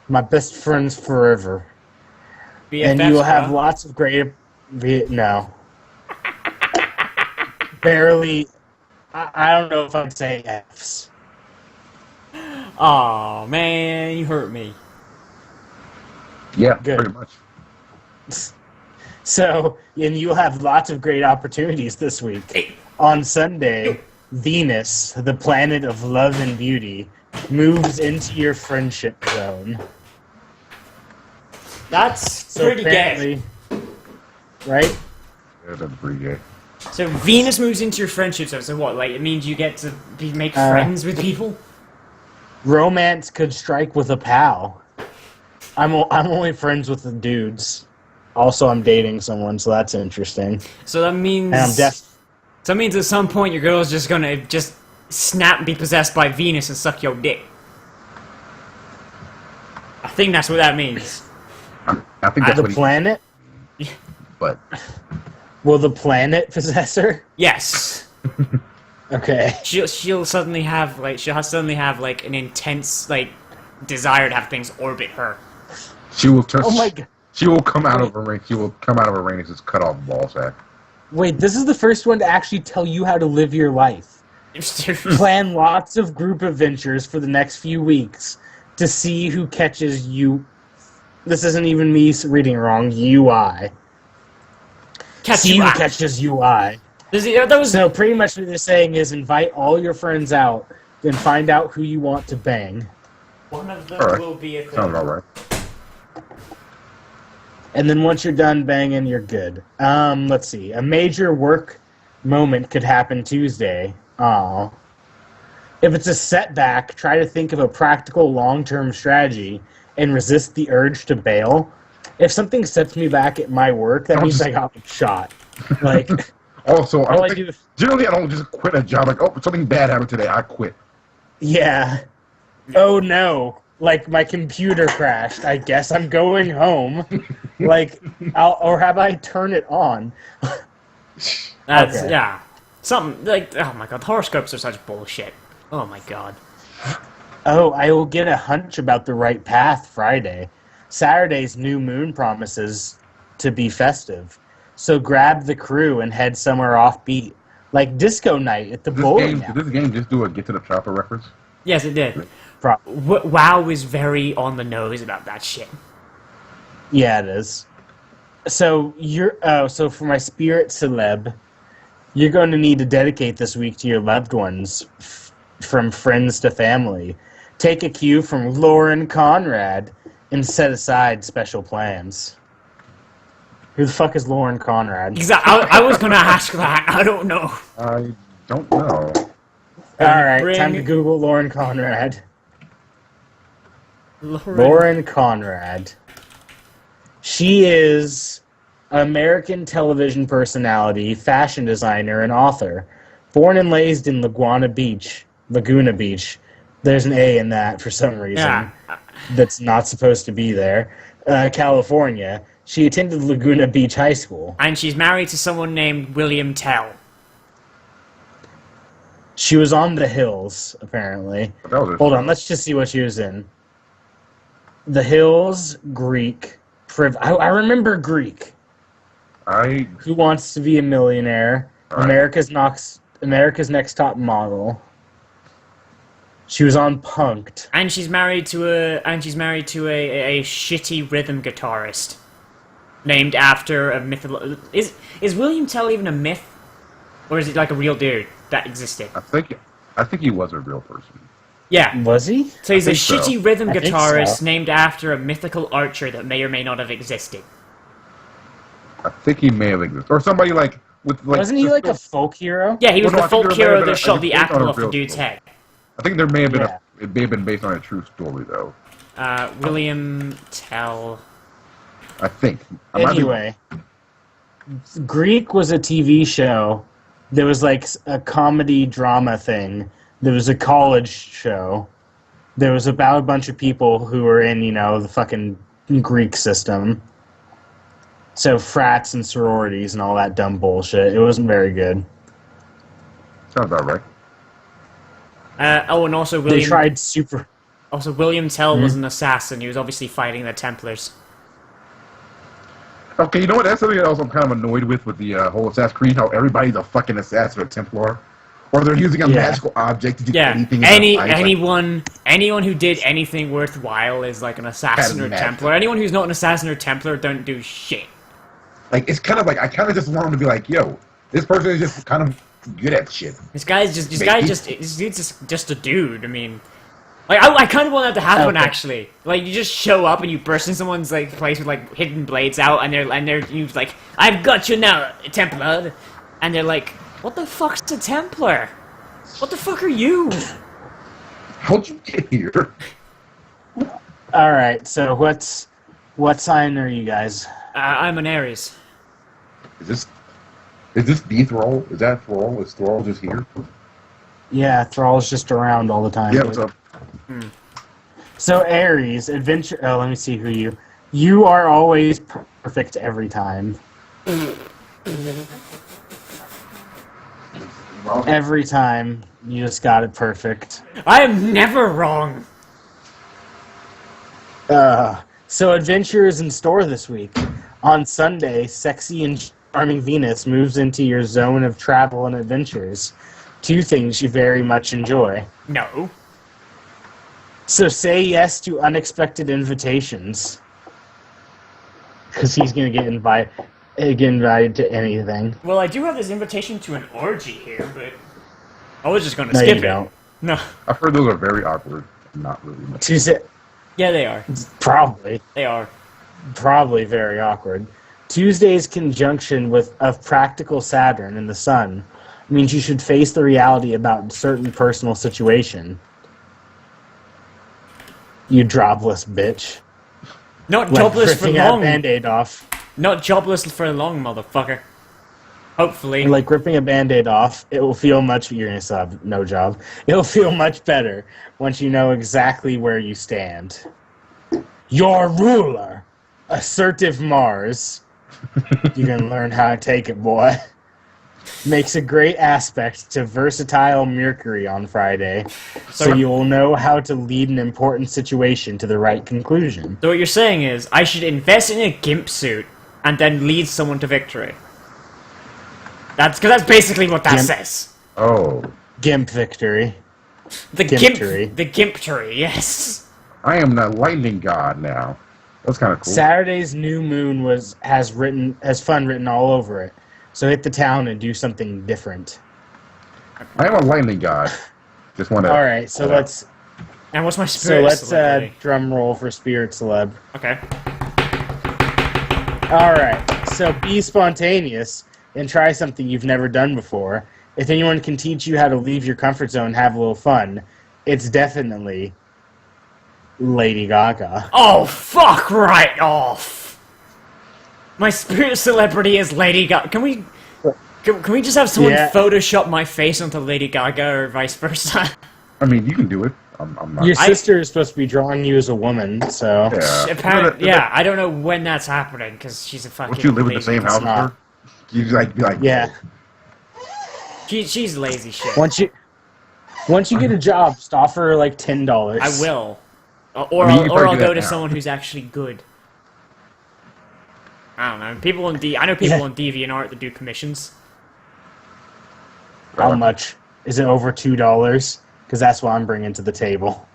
My best friends forever. BFFs, And you will have bro. lots of great... No. Barely... I don't know if I'd say Fs. Aw, man, you hurt me. Yeah, Good. pretty much. So, and you'll have lots of great opportunities this week. Hey. On Sunday, Venus, the planet of love and beauty, moves into your friendship zone. That's So pretty gay. apparently, right? Yeah, that's pretty gay. So Venus moves into your friendship zone. So what? Like, it means you get to make friends with people? Romance could strike with a pal. I'm only friends with the dudes. Also, I'm dating someone, so that's interesting. So that means... And I'm So that means at some point your girl's just gonna just snap and be possessed by Venus and suck your dick. I think that's what that means. I think that's the what planet? But Will the planet possess her? Yes. Okay. She'll suddenly have like an intense like desire to have things orbit her. she will turn. Oh my god. She will come out of her ring. She will come out of her ring and just cut off ball sack. Wait, this is the first one to actually tell you how to live your life. Plan lots of group adventures for the next few weeks to see who catches you. This isn't even me reading wrong. UI. See who catches UI. So pretty much what they're saying is invite all your friends out, then find out who you want to bang. One of them Alright. will be a thing. Sounds all right. And then once you're done banging, you're good. Let's see. A major work moment could happen Tuesday. Aw. If it's a setback, try to think of a practical long-term strategy and resist the urge to bail. If something sets me back at my work, that means I got shot. Like, Also, all I think, do... generally I don't just quit a job like, oh, something bad happened today, I quit. Yeah. Oh no. Like, my computer crashed. I guess I'm going home. Like, or have I turn it on? That's Okay. yeah. Something like oh my god, horoscopes are such bullshit. Oh my god. Oh, I will get a hunch about the right path Friday. Saturday's new moon promises to be festive. So grab the crew and head somewhere offbeat. Like disco night at the bowling alley. Did this game just do a Get to the Chopper reference? Yes, it did. Pro- WoW is very on the nose about that shit. Yeah, it is. So so for my spirit celeb, you're going to need to dedicate this week to your loved ones, from friends to family. Take a cue from Lauren Conrad and set aside special plans. Who the fuck is Lauren Conrad? Exactly. I was gonna ask that. I don't know. I don't know. All right, Bring- time to Google Lauren Conrad. Lauren. Lauren Conrad. She is an American television personality, fashion designer, and author. Born and raised in Laguna Beach. There's an A in that for some reason. Yeah. That's not supposed to be there. California. She attended Laguna Beach High School. And she's married to someone named William Tell. She was on The Hills, apparently. That was Hold on, let's just see what she was in. The Hills, Greek. I remember Greek. Who Wants to Be a Millionaire? Right. America's Next Top Model. She was on Punk'd. And she's married to a shitty rhythm guitarist named after a mythical. Is William Tell even a myth, or is it like a real dude that existed? I think he was a real person. Yeah. Was he? So he's a so. shitty rhythm I think guitarist so. named after a mythical archer that may or may not have existed. I think he may have existed, or somebody like with like. Wasn't he like a folk hero? Yeah, he was Well, no, the I think folk there may hero have been that a- shot the based on apple a off the real dude's story. head. I think there may have been Yeah. it may have been based on a true story though. William Tell. I think. I might be- Anyway, Greek was a TV show. There was like a comedy drama thing. There was a college show. There was about a bunch of people who were in, the fucking Greek system. So frats and sororities and all that dumb bullshit. It wasn't very good. Sounds about right. And also They William. tried super. Also, William Tell was an assassin. He was obviously fighting the Templars. Okay, you know what? That's something else I'm kind of annoyed with the whole Assassin's Creed. How everybody's a fucking assassin or Templar, or they're using a magical object to do Yeah, anything. In their life. anyone who did anything worthwhile is like an assassin or Magic. Templar. Anyone who's not an assassin or Templar don't do shit. Like it's kind of like I kind of just want them to be like, yo, this person is just kind of good at shit. This dude's just a dude. I mean, like I kind of want that to happen actually. Like you just show up and you burst in someone's like place with like hidden blades out, and they're you like, I've got you now, Templar, and they're like, what the fuck's a Templar? What the fuck are you? How'd you get here? All right, so what sign are you guys? I'm an Aries. Is this the Thrall? Is that Thrall? Is Thrall just here? Yeah, Thrall's just around all the time. Yeah, what's up? So Aries, adventure. Oh, let me see who you. You are always perfect every time. Every time, you just got it perfect. I am never wrong. So adventure is in store this week. On Sunday, sexy and charming Venus moves into your zone of travel and adventures. Two things you very much enjoy. No. So say yes to unexpected invitations. Because he's going to get invited to anything. Well, I do have this invitation to an orgy here, but I was just gonna No, skip you it. don't. No. I've heard those are very awkward. Not really much. Tuesday, Yeah, they are. probably very awkward. Tuesday's conjunction of practical Saturn and the Sun means you should face the reality about certain personal situation. You jobless bitch. Not Like jobless for ripping a long. Band-Aid off. Not jobless for long, motherfucker. Hopefully. Like ripping a Band-Aid off, it will feel much... You're going to still have no job. It'll feel much better once you know exactly where you stand. Your ruler, assertive Mars. You're going to learn how to take it, boy. Makes a great aspect to versatile Mercury on Friday, so you will know how to lead an important situation to the right conclusion. So what you're saying is, I should invest in a gimp suit and then lead someone to victory. That's basically what that Gimp. says. Oh, Gimp victory. The Gimptory. the gimptory, yes. I am the lightning god now. That's kind of cool. Saturday's new moon has fun written all over it. So hit the town and do something different. I am a lightning god. Just want to. All right, so let's And what's my spirit? let's celebrity? drum roll for spirit celeb. Okay. All right, so be spontaneous and try something you've never done before. If anyone can teach you how to leave your comfort zone and have a little fun, it's definitely Lady Gaga. Oh, fuck right off. My spirit celebrity is Lady Gaga. Can we just have someone Yeah. Photoshop my face onto Lady Gaga or vice versa? I mean, you can do it. I'm not. Your sister is supposed to be drawing you as a woman, so... Yeah. Apparently, yeah, I don't know when that's happening because she's a fucking. Would you live in the lazy same bitch. house with her? You like be like, Yeah. She's lazy shit. Once Once you get a job, just offer like $10. I will. Or I mean, you can I'll probably do go that to now. someone who's actually good. I don't know. People in I know people in DeviantArt that do commissions. How much? Is it over $2? Because that's what I'm bringing to the table.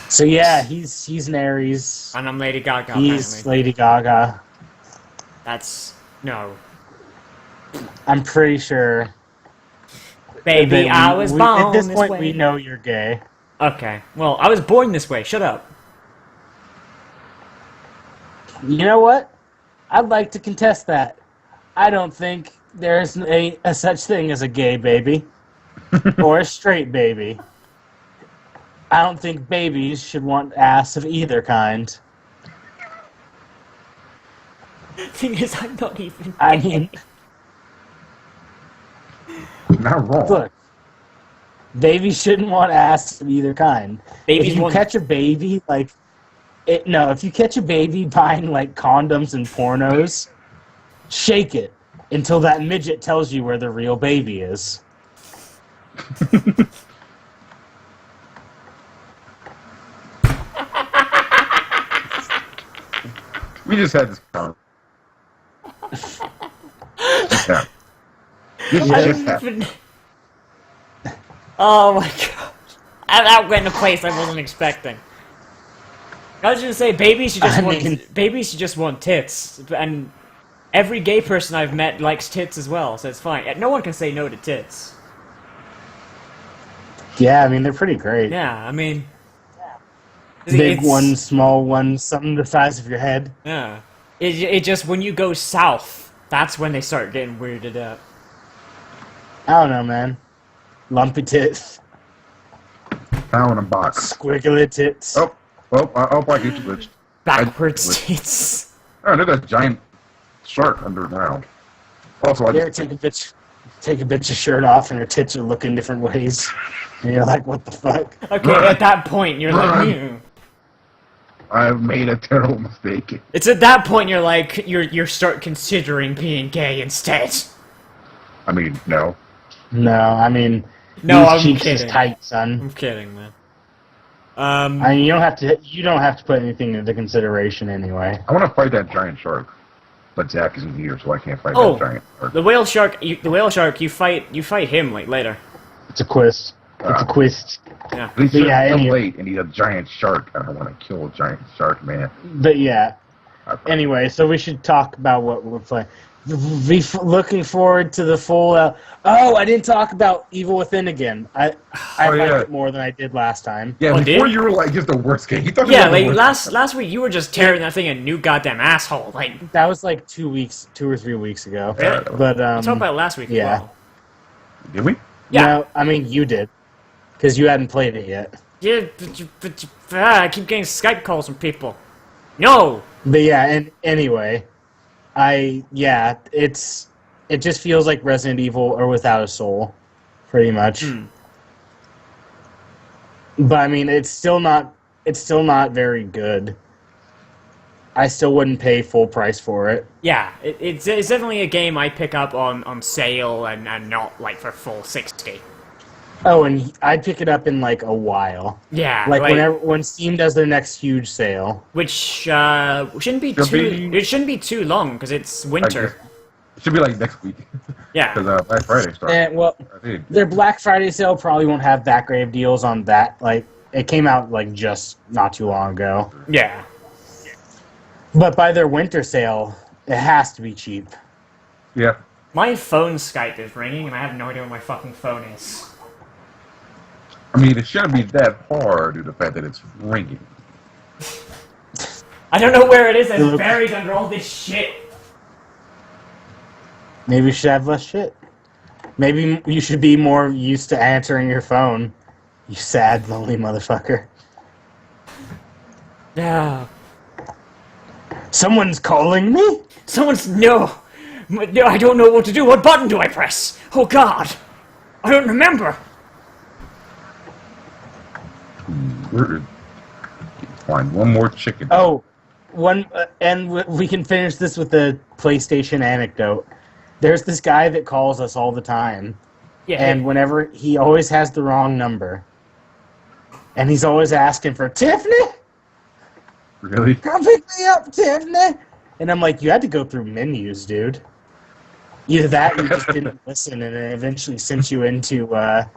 So yeah, he's an Aries. And I'm Lady Gaga. He's Apparently. Lady Gaga. That's no. I'm pretty sure. Baby, that I was born at this point, way. we know you're gay. Okay. Well, I was born this way. Shut up. You know what? I'd like to contest that. I don't think there's a such thing as a gay baby or a straight baby. I don't think babies should want ass of either kind. Thing is, I'm not even. I mean, Not wrong. look, babies shouldn't want ass of either kind. Babies if you want- catch a baby, like, if you catch a baby buying like condoms and pornos, shake it until that midget tells you where the real baby is. We just had this conversation. Yeah. This I just don't happened. even. Oh my god! That went in a place I wasn't expecting. I was gonna say babies should just babies should just want tits, and every gay person I've met likes tits as well, so it's fine. No one can say no to tits. Yeah, I mean, they're pretty great. Yeah, I mean, Big it's- one, small one, something the size of your head. Yeah, it just when you go south, that's when they start getting weirded out. I don't know, man. Lumpy tits, Pound in a box. squiggly tits. Oh, I get you glitched. Backwards tits. Oh, there's a giant shark underground. Also, I You ever just take a bitch's shirt off and her tits are looking different ways, and you're like, what the fuck? Okay, at that point you're like, I've made a terrible mistake. It's at that point you're like, you start considering being gay instead. I mean, no. No, I mean, No, these I'm cheeks kidding. is tight, son. I'm kidding, man. I mean, you don't have to put anything into consideration anyway. I want to fight that giant shark, but Zach isn't here, so I can't fight Oh, that giant shark. the whale shark. You fight him like later. It's a quest. It's a quest. Yeah. But he's But yeah, so anyway. late, and he's a giant shark. I don't want to kill a giant shark, man. But yeah. Okay. Anyway, so we should talk about what we're playing. Looking forward to the full. I didn't talk about Evil Within again. I liked yeah. it more than I did last time. Yeah, Oh, before dude? you were like just the worst game. You thought Yeah, you were the like worst. last week you were just tearing that thing a new goddamn asshole. Like, That was like 2 or 3 weeks ago. Yeah. But we talked about it last week. yeah. As well. Did we? Yeah. No, I mean you did, because you hadn't played it yet. Yeah, I keep getting Skype calls from people. No. But yeah, and anyway, it just feels like Resident Evil or without a soul, pretty much. But I mean, it's still not very good. I still wouldn't pay full price for it. Yeah, it's definitely a game I pick up on sale and not like for full 60. Oh, and I'd pick it up in like a while. Yeah, Like when Steam does their next huge sale. which shouldn't be it shouldn't be too long because it's winter. It should be like next week. Yeah. Because Black Friday starts. And well, I think. their Black Friday sale probably won't have that great of deals on that. Like it came out like just not too long ago. Yeah. But by their winter sale, it has to be cheap. Yeah. My phone Skype is ringing and I have no idea where my fucking phone is. I mean, it shouldn't be that hard due to the fact that it's ringing. I don't know where it is. It's buried under all this shit. Maybe you should have less shit. Maybe you should be more used to answering your phone. You sad, lonely motherfucker. Yeah. Someone's calling me? Someone's no. I don't know what to do. What button do I press? Oh God. I don't remember. Find one more chicken. Oh, one. and we can finish this with the PlayStation anecdote. There's this guy that calls us all the time, Yeah. and whenever he always has the wrong number, and he's always asking for Tiffany. Really? Come pick me up, Tiffany. And I'm like, you had to go through menus, dude. Either that, or you just didn't listen, and it eventually sent you into our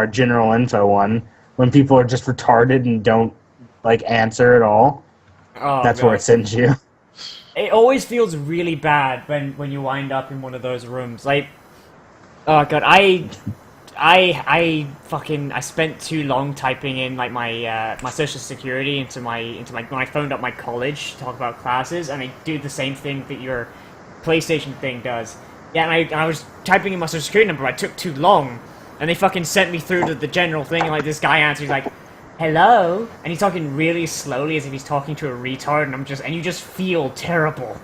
general info one when people are just retarded and don't like answer at all. Oh, That's God. where it sends you. It always feels really bad when you wind up in one of those rooms. Like, oh god, I spent too long typing in like my social security into my when I phoned up my college to talk about classes, and I do the same thing that your PlayStation thing does. Yeah, and I was typing in my social security number. I took too long, and they fucking sent me through to the general thing. And like this guy answers like, "Hello," and he's talking really slowly as if he's talking to a retard, and you just feel terrible.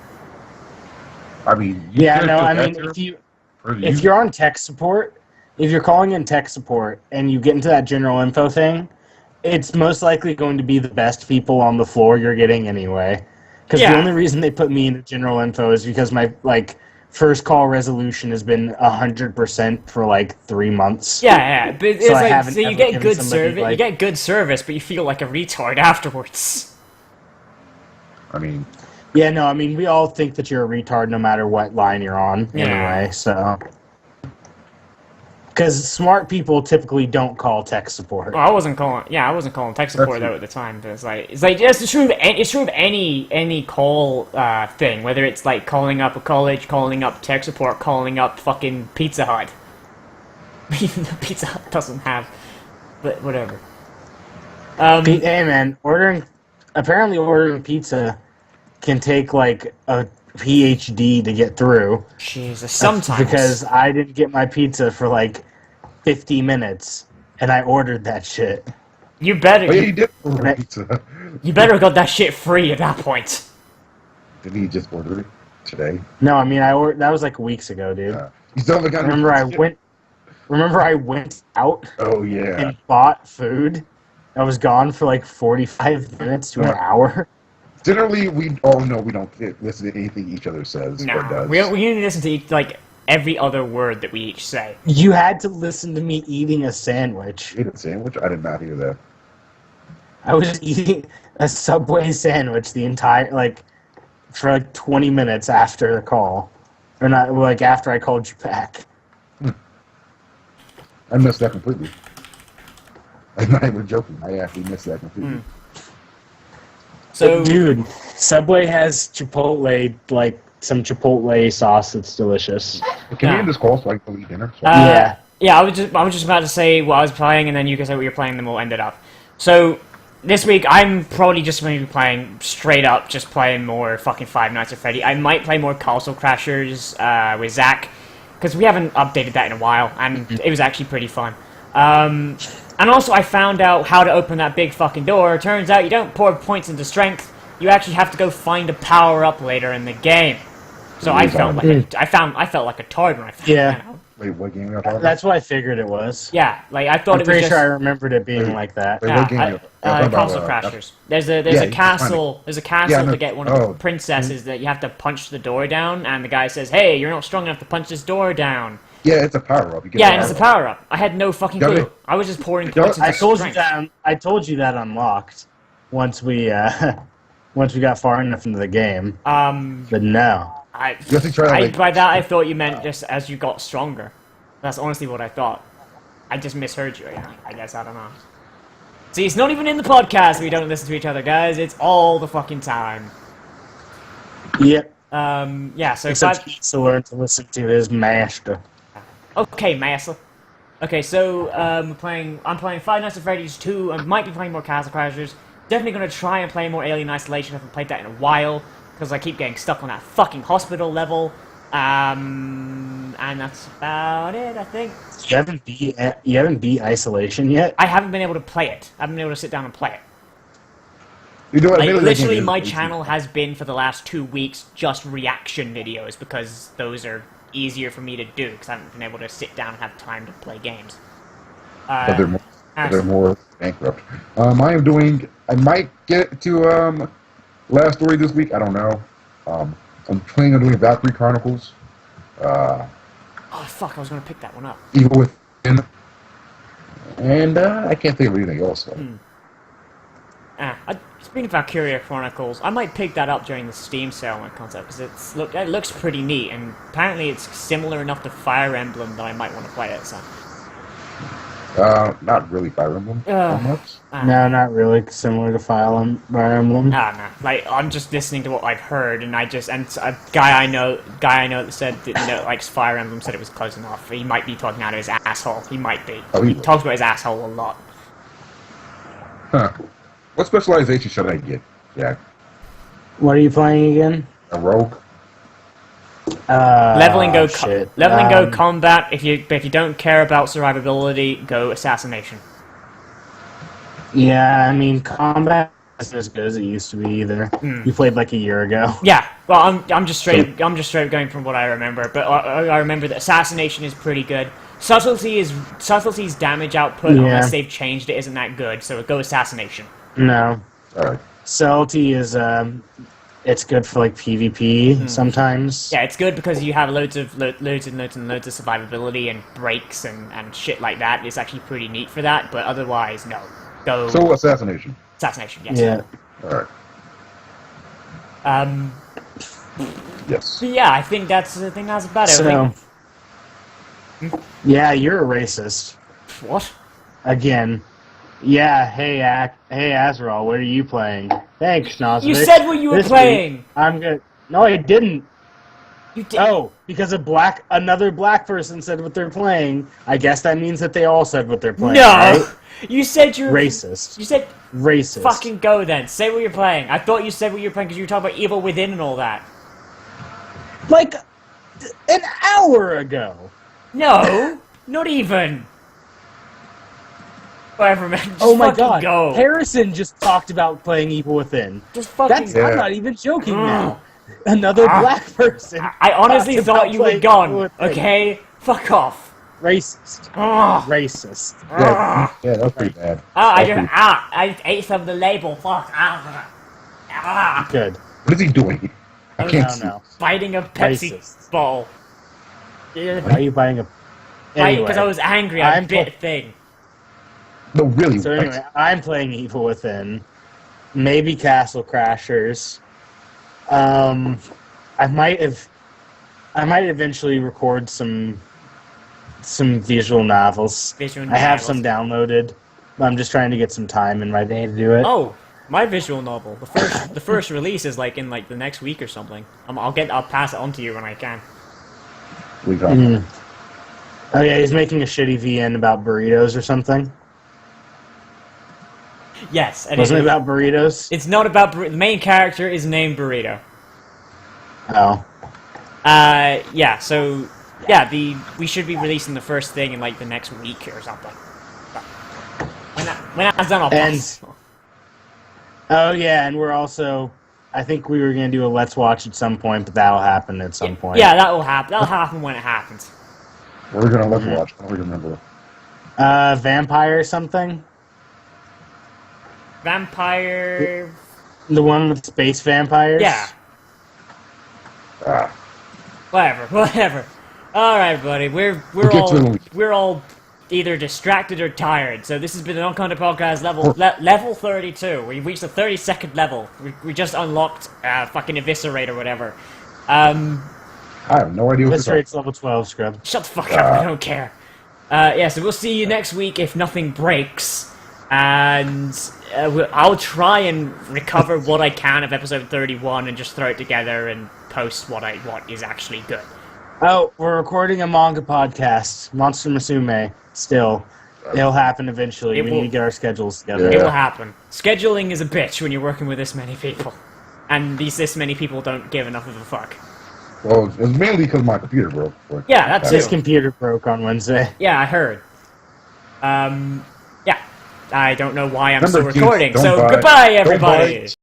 I mean, if you're on tech support, if you're calling in tech support and you get into that general info thing, it's most likely going to be the best people on the floor you're getting anyway. Because the only reason they put me into general info is because my first call resolution has been 100% for like 3 months. Yeah, but it's so you get good service. Like, you get good service, but you feel like a retard afterwards. I mean, yeah, no, I mean we all think that you're a retard no matter what line you're on anyway. So, because smart people typically don't call tech support. Well, I wasn't calling tech support though at the time. But it's like it's true of any call thing, whether it's like calling up a college, calling up tech support, calling up fucking Pizza Hut. Even though Pizza Hut doesn't have, but whatever. Hey man, apparently ordering pizza can take like a PhD to get through. Jesus, sometimes because I didn't get my pizza for like 50 minutes, and I ordered that shit. You better. Oh, yeah, he did order pizza. You better have got that shit free at that point. Did he just order it today? No, I mean that was like weeks ago, dude. You still haven't got Remember I went out. Oh yeah. And bought food. I was gone for like 45 minutes to an hour. Generally, we don't listen to anything each other says or No, does. we need to listen to like every other word that we each say. You had to listen to me eating a sandwich. You ate a sandwich? I did not hear that. I was eating a Subway sandwich for like 20 minutes after the call. Or not, like after I called you back. I missed that completely. I'm not even joking. I actually missed that completely. So, dude, Subway has Chipotle, like some Chipotle sauce that's delicious. Can you end this call so I can go eat dinner? Yeah. Yeah, I was just about to say what I was playing, and then you can say what you're playing, and then we'll end it up. So, this week, I'm probably just going to be playing straight up, just playing more fucking Five Nights at Freddy. I might play more Castle Crashers with Zach, because we haven't updated that in a while, and it was actually pretty fun. And also, I found out how to open that big fucking door. Turns out you don't pour points into strength. You actually have to go find a power-up later in the game. So I felt like a tard when I found that out. Wait, what game are you talking about? That's what I figured it was. Yeah, like I thought I'm it was pretty just... sure I remembered it being like that. Wait, what game are you talking about? Castle Crashers. There's a castle. There's a castle to get one of the princesses that you have to punch the door down, and the guy says, "Hey, you're not strong enough to punch this door down." Yeah, it's a power up. Yeah, and it's a power up. I had no fucking clue. I was just pouring points into strength. I told you that unlocked once we got far enough into the game. But no. By that I thought you meant just as you got stronger. That's honestly what I thought. I just misheard you. Yeah, I guess I don't know. See, it's not even in the podcast. We don't listen to each other, guys. It's all the fucking time. Yep. Yeah. So except he needs to learn to listen to his master. Okay, master. Okay, so I'm playing Five Nights at Freddy's 2. I might be playing more Castle Crashers. Definitely gonna try and play more Alien Isolation. I haven't played that in a while because I keep getting stuck on that fucking hospital level. And that's about it, I think. You haven't beat Isolation yet? I haven't been able to play it. I haven't been able to sit down and play it. You know what? Like, literally, my channel has been for the last 2 weeks just reaction videos because those are easier for me to do because I haven't been able to sit down and have time to play games. But they're more bankrupt. I might get to Last story this week, I don't know. I'm planning on doing Valkyrie Chronicles. Oh fuck! I was gonna pick that one up. Evil Within. And I can't think of anything else. So. Speaking of Valkyria Chronicles, I might pick that up during the Steam sale on concept because it looks pretty neat, and apparently it's similar enough to Fire Emblem that I might want to play it. So. Not really Fire Emblem. That much. No, not really similar to Fire Emblem. No. Like I'm just listening to what I've heard, and a guy I know that said that likes Fire Emblem said it was close enough. He might be talking out of his asshole. He might be. Oh, he talks about his asshole a lot. Huh. What specialization should I get, Jack? What are you playing again? A rogue. Leveling go shit. combat. If you don't care about survivability, go assassination. Yeah, I mean combat isn't as good as it used to be either. You played like a year ago. Yeah, well, I'm just straight up going from what I remember. But I remember that assassination is pretty good. Subtlety's damage output, unless they've changed it, isn't that good. So go assassination. No. Alright. Subtlety is it's good for like PvP sometimes. Yeah, it's good because you have loads of survivability and breaks and shit like that. It's actually pretty neat for that. But otherwise, no. Go So assassination. Assassination. Yes. Yeah. Alright. Yes. But yeah, I think that's about it. So. Yeah, you're a racist. What? Again. Yeah, hey Azrael, what are you playing? Thanks, Nosovich. You said what you were playing! I'm good. No, I didn't. You did. Oh, because another black person said what they're playing. I guess that means that they all said what they're playing. No! Right? You said you're... Racist. You said... Racist. Fucking go then. Say what you're playing. I thought you said what you were playing because you were talking about Evil Within and all that. Like, an hour ago. No! Not even! Whatever, man. Just Oh my god. Go. Harrison just talked about playing Evil Within. Just fucking Yeah. I'm not even joking now. Another black person. I honestly thought you were playing gone, Evil Within. okay? Fuck off. Racist. Ugh. Racist. Yeah, that's pretty bad. I ate some of the label. Fuck. Good. What is he doing? I can't see. No. Biting a Pepsi Racist. bottle. Why are you buying a... Because I was angry. I bit a thing. No, really. So anyway, I'm playing Evil Within. Maybe Castle Crashers. I might eventually record some visual novels. I have some downloaded. But I'm just trying to get some time in my day to do it. Oh, my visual novel. The first release is in the next week or something. I'll pass it on to you when I can. We got Oh yeah, he's making a shitty VN about burritos or something. Yes. Wasn't it about burritos? It's not about the main character is named Burrito. Oh. Yeah. So yeah, we should be releasing the first thing in the next week or something. When that's done, I'll pass. Oh yeah, and we're also. I think we were gonna do a Let's Watch at some point, but that'll happen at some point. Yeah, that will happen. That'll happen when it happens. We're gonna let's watch. I don't remember. Vampire something. Vampire. The one with space vampires. Yeah. Whatever. All right, buddy. We're all either distracted or tired. So this has been an Uncounted Podcast level 32. We reached the 32nd level. We just unlocked fucking Eviscerate or whatever. I have no idea what This rate's level 12, scrub. Shut the fuck up. I don't care. Yeah. So we'll see you next week if nothing breaks, and I'll try and recover what I can of episode 31 and just throw it together and post what is actually good. Oh, we're recording a manga podcast, Monster Musume. Still, it'll happen eventually. We need to get our schedules together. It will happen. Scheduling is a bitch when you're working with this many people, and this many people don't give enough of a fuck. Well, it's mainly because my computer broke. But Yeah, that's His it. computer broke on Wednesday. Yeah, I heard. Yeah. I don't know why I'm Remember, still recording. kids, So don't buy- goodbye, don't buy- everybody.